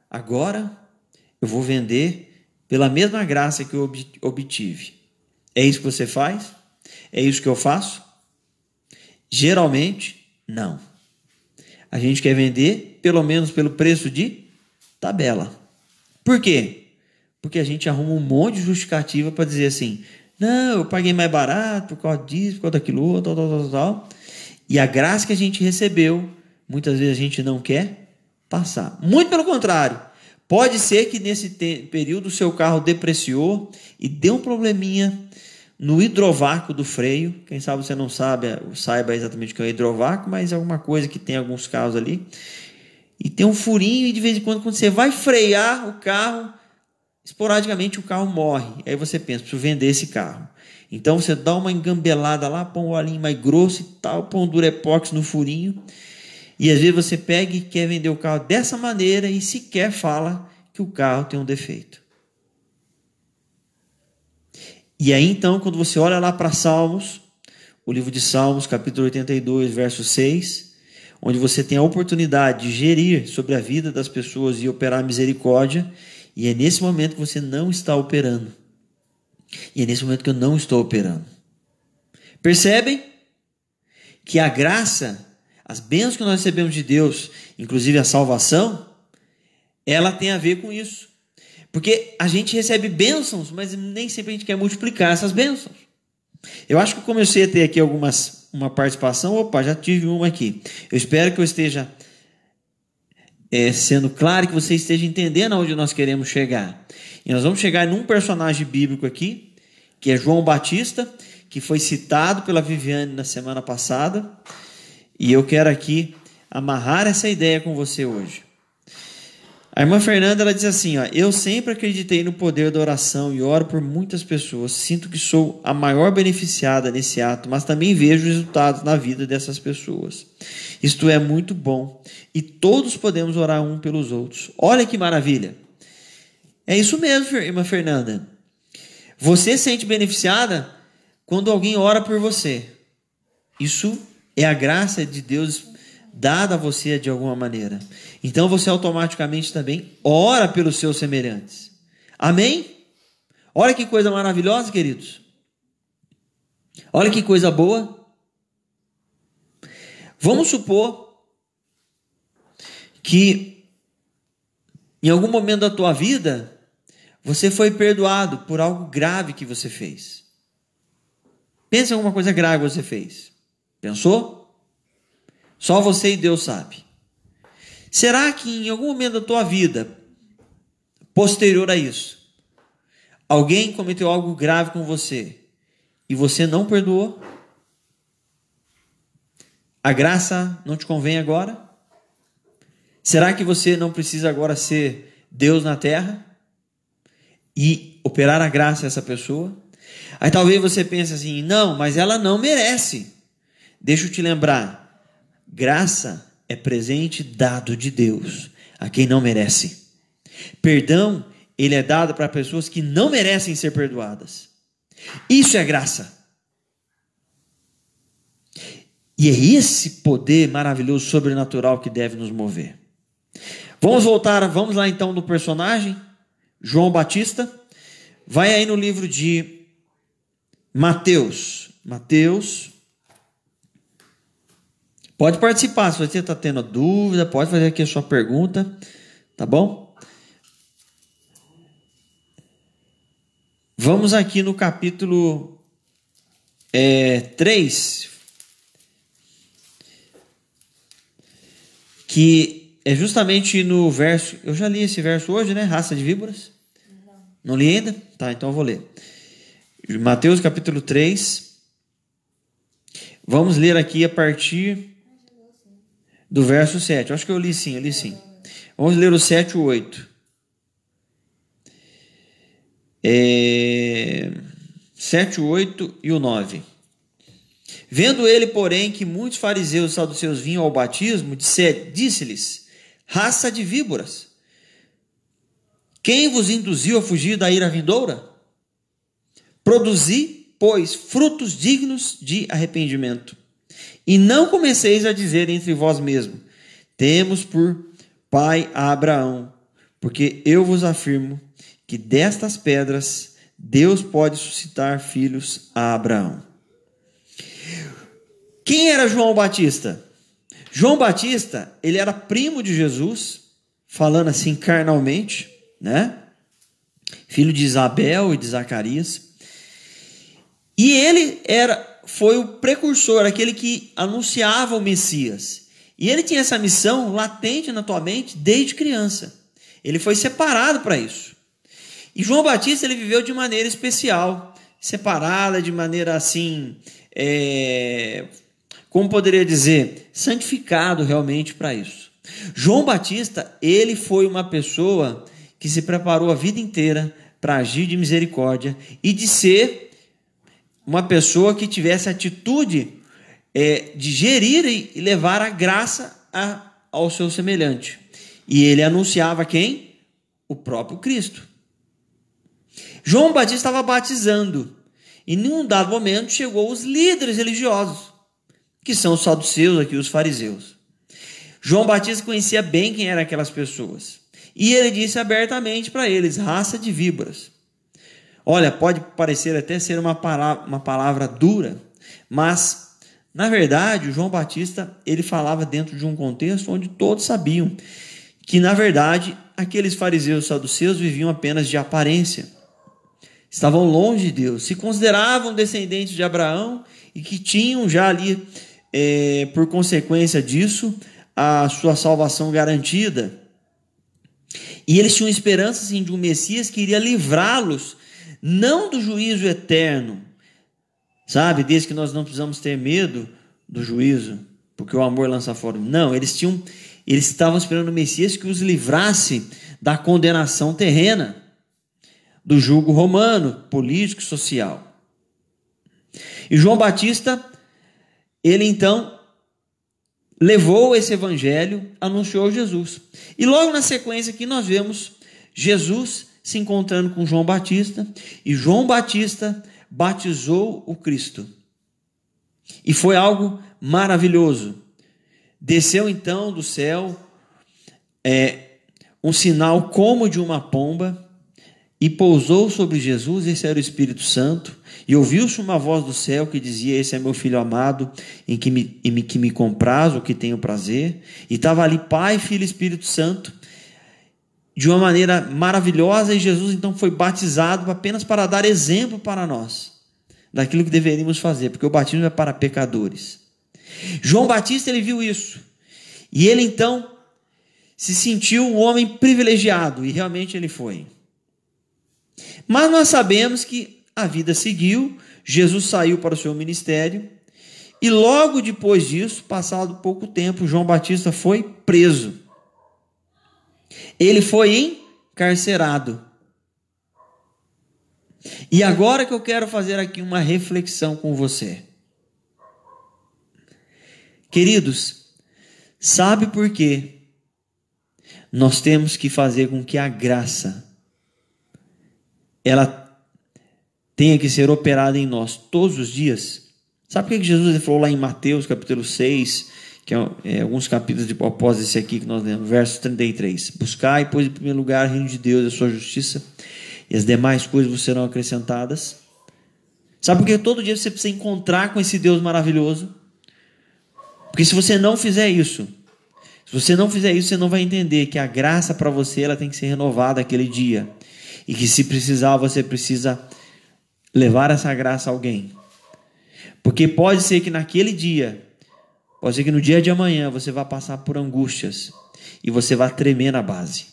agora eu vou vender pela mesma graça que eu obtive. É isso que você faz? É isso que eu faço? Geralmente, não. A gente quer vender pelo menos pelo preço de tabela. Por quê? Porque a gente arruma um monte de justificativa para dizer assim, não, eu paguei mais barato por causa disso, por causa daquilo outro, tal. E a graça que a gente recebeu, muitas vezes a gente não quer passar. Muito pelo contrário. Pode ser que nesse período o seu carro depreciou e deu um probleminha no hidrovácuo do freio. Quem sabe você não saiba exatamente o que é o hidrovácuo, mas é alguma coisa que tem alguns carros ali. E tem um furinho e de vez em quando você vai frear o carro, esporadicamente o carro morre. Aí você pensa, preciso vender esse carro. Então você dá uma engambelada lá, põe um olhinho mais grosso e tal, põe um durepox no furinho. E às vezes você pega e quer vender o carro dessa maneira e sequer fala que o carro tem um defeito. E aí então, quando você olha lá para Salmos, o livro de Salmos, capítulo 82, verso 6, onde você tem a oportunidade de gerir sobre a vida das pessoas e operar misericórdia, e é nesse momento que você não está operando. E é nesse momento que eu não estou operando. Percebem que a graça, as bênçãos que nós recebemos de Deus, inclusive a salvação, ela tem a ver com isso. Porque a gente recebe bênçãos, mas nem sempre a gente quer multiplicar essas bênçãos. Eu acho que eu comecei a ter aqui uma participação. Opa, já tive uma aqui. Eu espero que eu esteja sendo claro, que você esteja entendendo aonde nós queremos chegar. E nós vamos chegar num personagem bíblico aqui, que é João Batista, que foi citado pela Viviane na semana passada. E eu quero aqui amarrar essa ideia com você hoje. A irmã Fernanda, ela diz assim, eu sempre acreditei no poder da oração e oro por muitas pessoas. Sinto que sou a maior beneficiada nesse ato, mas também vejo resultados na vida dessas pessoas. Isto é muito bom e todos podemos orar um pelos outros. Olha que maravilha. É isso mesmo, irmã Fernanda. Você se sente beneficiada quando alguém ora por você. Isso é a graça de Deus dada a você de alguma maneira. Então você automaticamente também ora pelos seus semelhantes. Amém? Olha que coisa maravilhosa, queridos. Olha que coisa boa. Vamos supor que em algum momento da tua vida você foi perdoado por algo grave que você fez. Pensa em alguma coisa grave que você fez. Pensou? Só você e Deus sabe. Será que em algum momento da tua vida, posterior a isso, alguém cometeu algo grave com você e você não perdoou? A graça não te convém agora? Será que você não precisa agora ser Deus na terra e operar a graça a essa pessoa? Aí talvez você pense assim, não, mas ela não merece. Deixa eu te lembrar, graça é presente dado de Deus a quem não merece. Perdão, ele é dado para pessoas que não merecem ser perdoadas. Isso é graça. E é esse poder maravilhoso, sobrenatural que deve nos mover. Vamos lá então no personagem, João Batista. Vai aí no livro de Mateus. Pode participar, se você está tendo dúvida, pode fazer aqui a sua pergunta, tá bom? Vamos aqui no capítulo 3, que é justamente no verso, eu já li esse verso hoje, né? Raça de víboras. Não li ainda? Tá, então eu vou ler. Mateus capítulo 3. Vamos ler aqui a partir do verso 7. Eu acho que eu li sim. Vamos ler o 7 e o 8. 7, o 8 e o 9. Vendo ele, porém, que muitos fariseus e saduceus vinham ao batismo, disse-lhes: raça de víboras, quem vos induziu a fugir da ira vindoura? Produzi, pois, frutos dignos de arrependimento. E não comeceis a dizer entre vós mesmos: temos por pai a Abraão, porque eu vos afirmo que destas pedras Deus pode suscitar filhos a Abraão. Quem era João Batista? João Batista, ele era primo de Jesus, falando assim carnalmente, né? Filho de Isabel e de Zacarias. E ele foi o precursor, aquele que anunciava o Messias. E ele tinha essa missão latente na tua mente desde criança. Ele foi separado para isso. E João Batista, ele viveu de maneira especial, separada, de maneira assim, como poderia dizer, santificado realmente para isso. João Batista, ele foi uma pessoa que se preparou a vida inteira para agir de misericórdia e de ser uma pessoa que tivesse atitude de gerir e levar a graça ao seu semelhante. E ele anunciava quem? O próprio Cristo. João Batista estava batizando. E em um dado momento chegou os líderes religiosos, que são os saduceus aqui, os fariseus. João Batista conhecia bem quem eram aquelas pessoas. E ele disse abertamente para eles: raça de víboras. Olha, pode parecer até ser uma palavra dura, mas, na verdade, o João Batista, ele falava dentro de um contexto onde todos sabiam que, na verdade, aqueles fariseus e saduceus viviam apenas de aparência. Estavam longe de Deus, se consideravam descendentes de Abraão e que tinham já ali, por consequência disso, a sua salvação garantida. E eles tinham esperança assim, de um Messias que iria livrá-los, não do juízo eterno, sabe? Desde que nós não precisamos ter medo do juízo, porque o amor lança fora. Não, eles estavam esperando o Messias que os livrasse da condenação terrena, do jugo romano, político e social. E João Batista, ele então levou esse evangelho, anunciou Jesus. E logo na sequência aqui nós vemos Jesus se encontrando com João Batista, e João Batista batizou o Cristo. E foi algo maravilhoso. Desceu então do céu um sinal como de uma pomba, e pousou sobre Jesus, esse era o Espírito Santo, e ouviu-se uma voz do céu que dizia: esse é meu Filho amado, em que me compraz, o que tenho prazer. E estava ali Pai, Filho e Espírito Santo, de uma maneira maravilhosa, e Jesus então foi batizado apenas para dar exemplo para nós, daquilo que deveríamos fazer, porque o batismo é para pecadores. João Batista, ele viu isso, e ele então se sentiu um homem privilegiado, e realmente ele foi. Mas nós sabemos que a vida seguiu, Jesus saiu para o seu ministério, e logo depois disso, passado pouco tempo, João Batista foi preso. Ele foi encarcerado. E agora que eu quero fazer aqui uma reflexão com você. Queridos, sabe por quê? Nós temos que fazer com que a graça ela tenha que ser operada em nós todos os dias. Sabe por que Jesus falou lá em Mateus capítulo 6, que é alguns capítulos após esse aqui que nós lemos, verso 33. Buscai, pois, em primeiro lugar o reino de Deus e a sua justiça, e as demais coisas vos serão acrescentadas. Sabe por que todo dia você precisa encontrar com esse Deus maravilhoso? Porque se você não fizer isso, você não vai entender que a graça para você ela tem que ser renovada aquele dia. E que se precisar, você precisa levar essa graça a alguém. Porque pode ser que naquele dia, pode ser que no dia de amanhã você vá passar por angústias. e você vai tremer na base.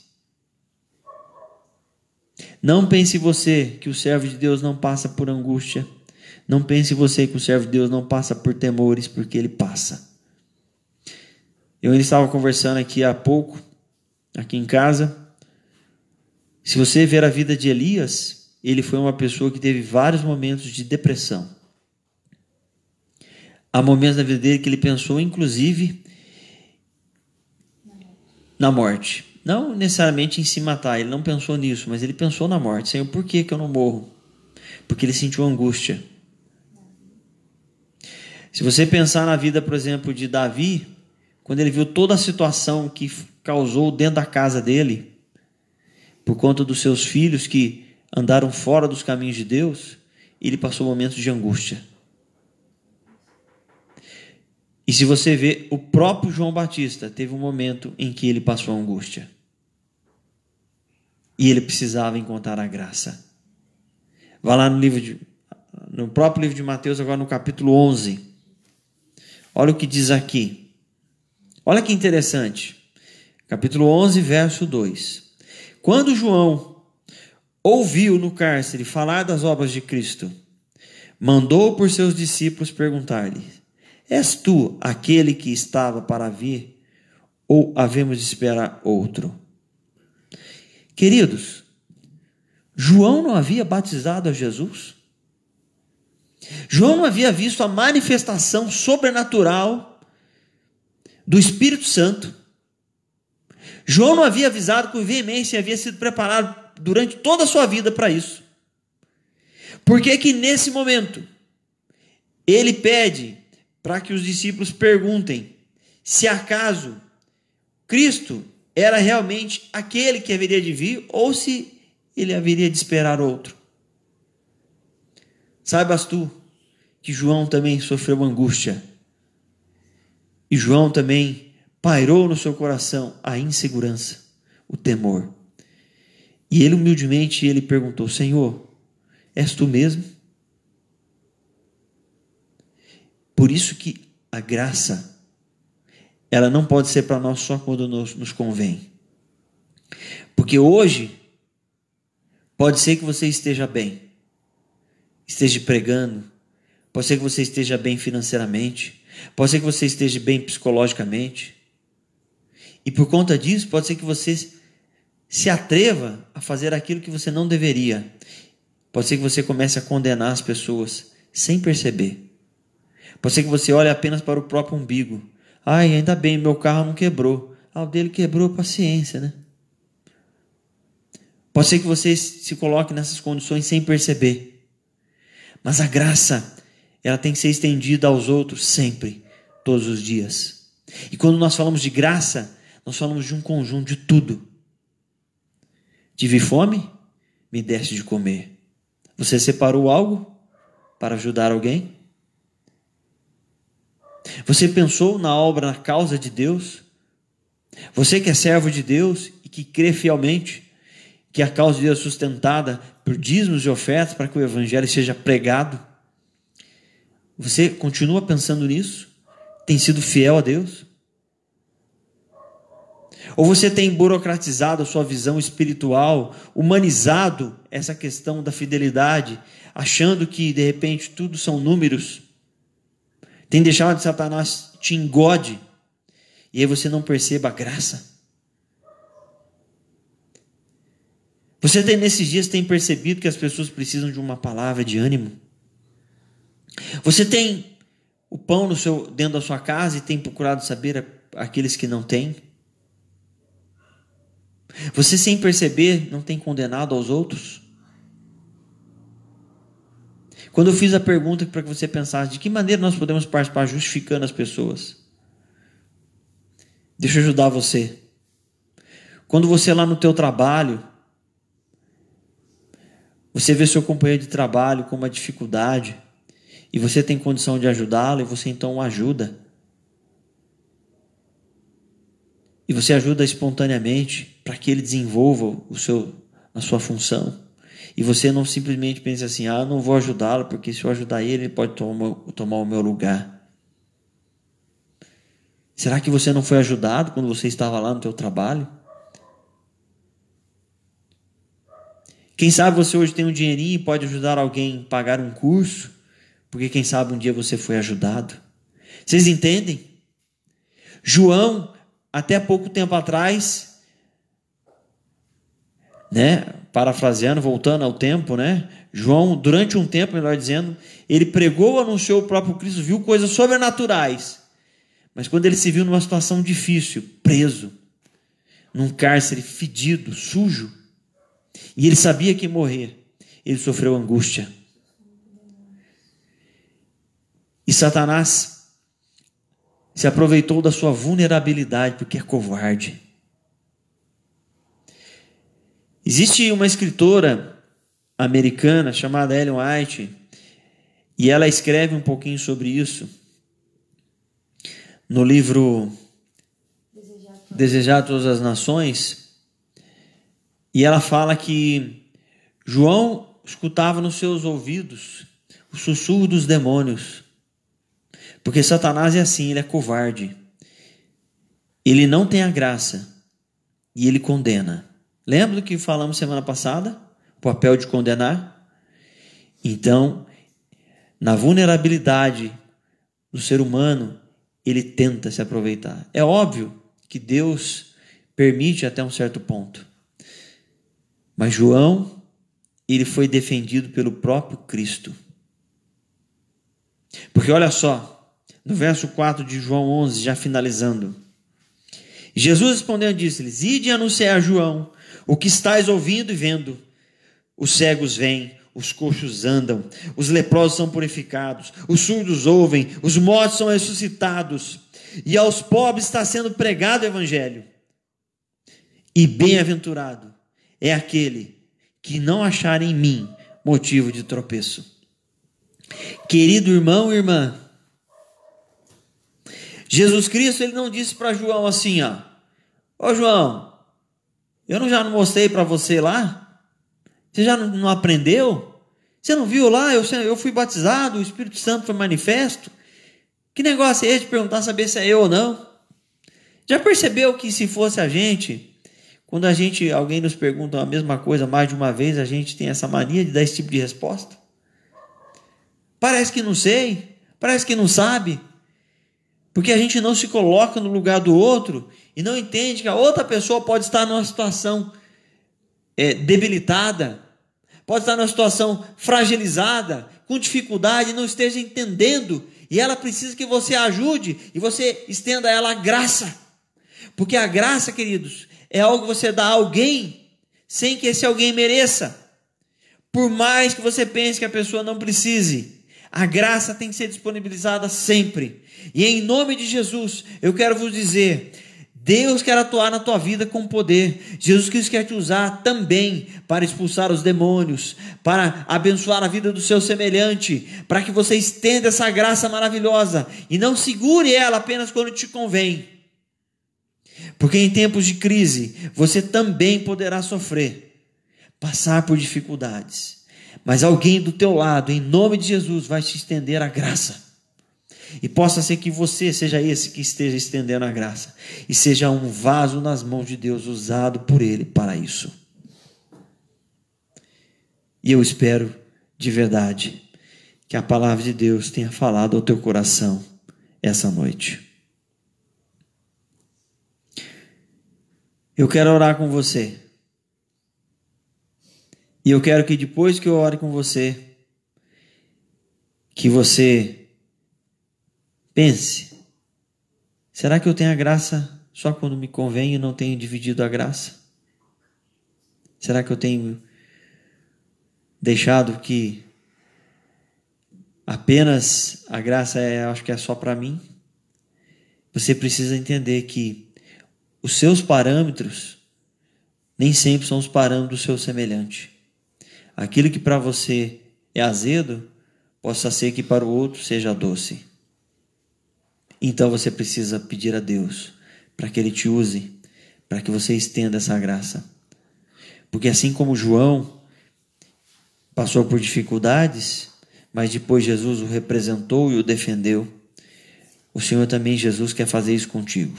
Não pense você que o servo de Deus não passa por angústia. Não pense você que o servo de Deus não passa por temores, porque ele passa. Eu estava conversando aqui há pouco, aqui em casa. Se você ver a vida de Elias, ele foi uma pessoa que teve vários momentos de depressão. Há momentos da vida dele que ele pensou, inclusive, na morte. Não necessariamente em se matar, ele não pensou nisso, mas ele pensou na morte. Senhor, por que eu não morro? Porque ele sentiu angústia. Se você pensar na vida, por exemplo, de Davi, quando ele viu toda a situação que causou dentro da casa dele, por conta dos seus filhos que andaram fora dos caminhos de Deus, ele passou momentos de angústia. E se você vê, o próprio João Batista teve um momento em que ele passou angústia. E ele precisava encontrar a graça. Vá lá no próprio livro de Mateus, agora no capítulo 11. Olha o que diz aqui. Olha que interessante. Capítulo 11, verso 2. Quando João ouviu no cárcere falar das obras de Cristo, mandou por seus discípulos perguntar-lhe: És tu aquele que estava para vir, ou havemos de esperar outro? Queridos, João não havia batizado a Jesus? João não havia visto a manifestação sobrenatural do Espírito Santo? João não havia avisado com veemência e havia sido preparado durante toda a sua vida para isso? Por que que nesse momento ele pede para que os discípulos perguntem se acaso Cristo era realmente aquele que haveria de vir ou se ele haveria de esperar outro? Saibas tu que João também sofreu angústia. E João também pairou no seu coração a insegurança, o temor. E ele humildemente perguntou: Senhor, és tu mesmo? Por isso que a graça, ela não pode ser para nós só quando nos convém. Porque hoje, pode ser que você esteja bem, esteja pregando, pode ser que você esteja bem financeiramente, pode ser que você esteja bem psicologicamente. E por conta disso, pode ser que você se atreva a fazer aquilo que você não deveria. Pode ser que você comece a condenar as pessoas sem perceber. Pode ser que você olhe apenas para o próprio umbigo. Ai, ainda bem, meu carro não quebrou. Ah, o dele quebrou, paciência, né? Pode ser que você se coloque nessas condições sem perceber. Mas a graça, ela tem que ser estendida aos outros sempre, todos os dias. E quando nós falamos de graça, nós falamos de um conjunto de tudo. Tive fome? Me deste de comer. Você separou algo para ajudar alguém? Você pensou na obra, na causa de Deus? Você que é servo de Deus e que crê fielmente que a causa de Deus é sustentada por dízimos e ofertas para que o evangelho seja pregado, você continua pensando nisso? Tem sido fiel a Deus? Ou você tem burocratizado a sua visão espiritual, humanizado essa questão da fidelidade, achando que de repente tudo são números? Tem deixado que Satanás te engode e aí você não perceba a graça? Você nesses dias tem percebido que as pessoas precisam de uma palavra de ânimo? Você tem o pão dentro da sua casa e tem procurado saber aqueles que não têm? Você, sem perceber, não tem condenado aos outros? Quando eu fiz a pergunta para que você pensasse de que maneira nós podemos participar justificando as pessoas, deixa eu ajudar você. Quando você lá no teu trabalho, você vê seu companheiro de trabalho com uma dificuldade e você tem condição de ajudá-lo e você então o ajuda. E você ajuda espontaneamente para que ele desenvolva a sua função. E você não simplesmente pensa assim: eu não vou ajudá-lo porque se eu ajudar ele pode tomar o meu lugar. Será que você não foi ajudado quando você estava lá no teu trabalho? Quem sabe você hoje tem um dinheirinho e pode ajudar alguém a pagar um curso, porque quem sabe um dia você foi ajudado. Vocês entendem? João, até pouco tempo atrás, parafraseando, voltando ao tempo, João, durante um tempo, melhor dizendo, ele pregou, anunciou o próprio Cristo, viu coisas sobrenaturais. Mas quando ele se viu numa situação difícil, preso, num cárcere fedido, sujo, e ele sabia que ia morrer, ele sofreu angústia. E Satanás se aproveitou da sua vulnerabilidade, porque é covarde. Existe uma escritora americana chamada Ellen White, e ela escreve um pouquinho sobre isso no livro Desejar a Todas as Nações, e ela fala que João escutava nos seus ouvidos o sussurro dos demônios, porque Satanás é assim, ele é covarde, ele não tem a graça e ele condena. Lembra do que falamos semana passada? O papel de condenar? Então, na vulnerabilidade do ser humano, ele tenta se aproveitar. É óbvio que Deus permite até um certo ponto. Mas João, ele foi defendido pelo próprio Cristo. Porque olha só, no verso 4 de João 11, já finalizando. Jesus respondendo disse-lhes: Ide e anunciai a João o que estáis ouvindo e vendo. Os cegos vêm, os coxos andam, os leprosos são purificados, os surdos ouvem, os mortos são ressuscitados, e aos pobres está sendo pregado o evangelho. E bem-aventurado é aquele que não achar em mim motivo de tropeço. Querido irmão e irmã, Jesus Cristo, ele não disse para João assim, ó João, eu já não mostrei para você lá? Você já não aprendeu? Você não viu lá? Eu fui batizado, o Espírito Santo foi manifesto. Que negócio é esse de perguntar, saber se é eu ou não? Já percebeu que se fosse a gente, quando alguém nos pergunta a mesma coisa mais de uma vez, a gente tem essa mania de dar esse tipo de resposta? Parece que não sei, parece que não sabe, porque a gente não se coloca no lugar do outro e não entende que a outra pessoa pode estar numa situação debilitada, pode estar numa situação fragilizada, com dificuldade, e não esteja entendendo, e ela precisa que você ajude e você estenda a ela a graça, porque a graça, queridos, é algo que você dá a alguém sem que esse alguém mereça, por mais que você pense que a pessoa não precise. A graça tem que ser disponibilizada sempre. E em nome de Jesus, eu quero vos dizer, Deus quer atuar na tua vida com poder. Jesus Cristo quer te usar também para expulsar os demônios, para abençoar a vida do seu semelhante, para que você estenda essa graça maravilhosa e não segure ela apenas quando te convém. Porque em tempos de crise, você também poderá sofrer, passar por dificuldades. Mas alguém do teu lado, em nome de Jesus, vai te estender a graça. E possa ser que você seja esse que esteja estendendo a graça. E seja um vaso nas mãos de Deus, usado por Ele para isso. E eu espero, de verdade, que a palavra de Deus tenha falado ao teu coração essa noite. Eu quero orar com você. E eu quero que depois que eu ore com você, que você pense, será que eu tenho a graça só quando me convém e não tenho dividido a graça? Será que eu tenho deixado que apenas a graça acho que é só para mim? Você precisa entender que os seus parâmetros nem sempre são os parâmetros do seu semelhante. Aquilo que para você é azedo, possa ser que para o outro seja doce. Então você precisa pedir a Deus para que Ele te use, para que você estenda essa graça. Porque assim como João passou por dificuldades, mas depois Jesus o representou e o defendeu, O Senhor também, Jesus, quer fazer isso contigo.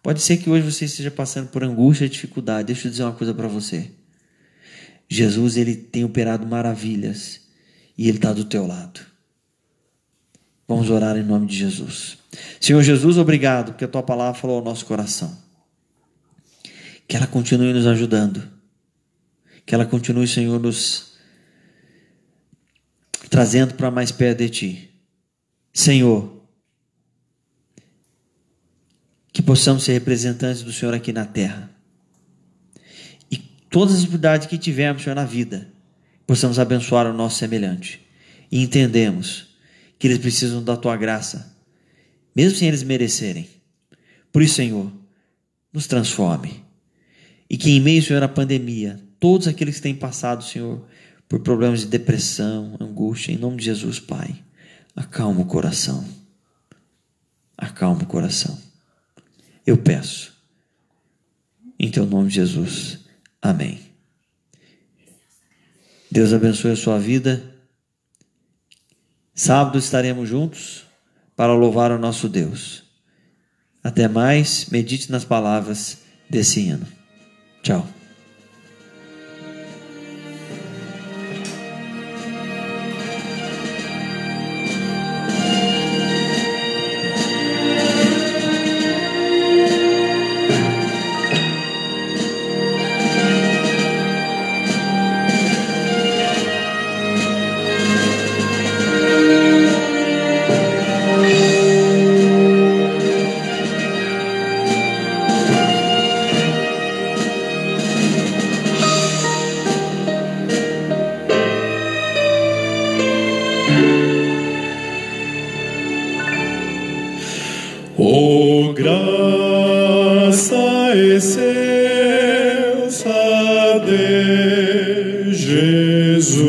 Pode ser que hoje você esteja passando por angústia e dificuldade. Deixa eu dizer uma coisa para você. Jesus, ele tem operado maravilhas e ele está do teu lado. Vamos orar em nome de Jesus. Senhor Jesus, obrigado, porque a tua palavra falou ao nosso coração. Que ela continue nos ajudando. Que ela continue, Senhor, nos trazendo para mais perto de ti. Senhor, que possamos ser representantes do Senhor aqui na terra. E todas as dificuldades que tivermos, Senhor, na vida, possamos abençoar o nosso semelhante. E entendemos que eles precisam da tua graça, mesmo sem eles merecerem. Por isso, Senhor, nos transforme. E que em meio, Senhor, à pandemia, todos aqueles que têm passado, Senhor, por problemas de depressão, angústia, em nome de Jesus, Pai, acalma o coração. Acalma o coração. Eu peço, em teu nome, Jesus. Amém. Deus abençoe a sua vida. Sábado estaremos juntos para louvar o nosso Deus. Até mais, medite nas palavras desse hino. Tchau.
Oh, graça excelsa de Jesus.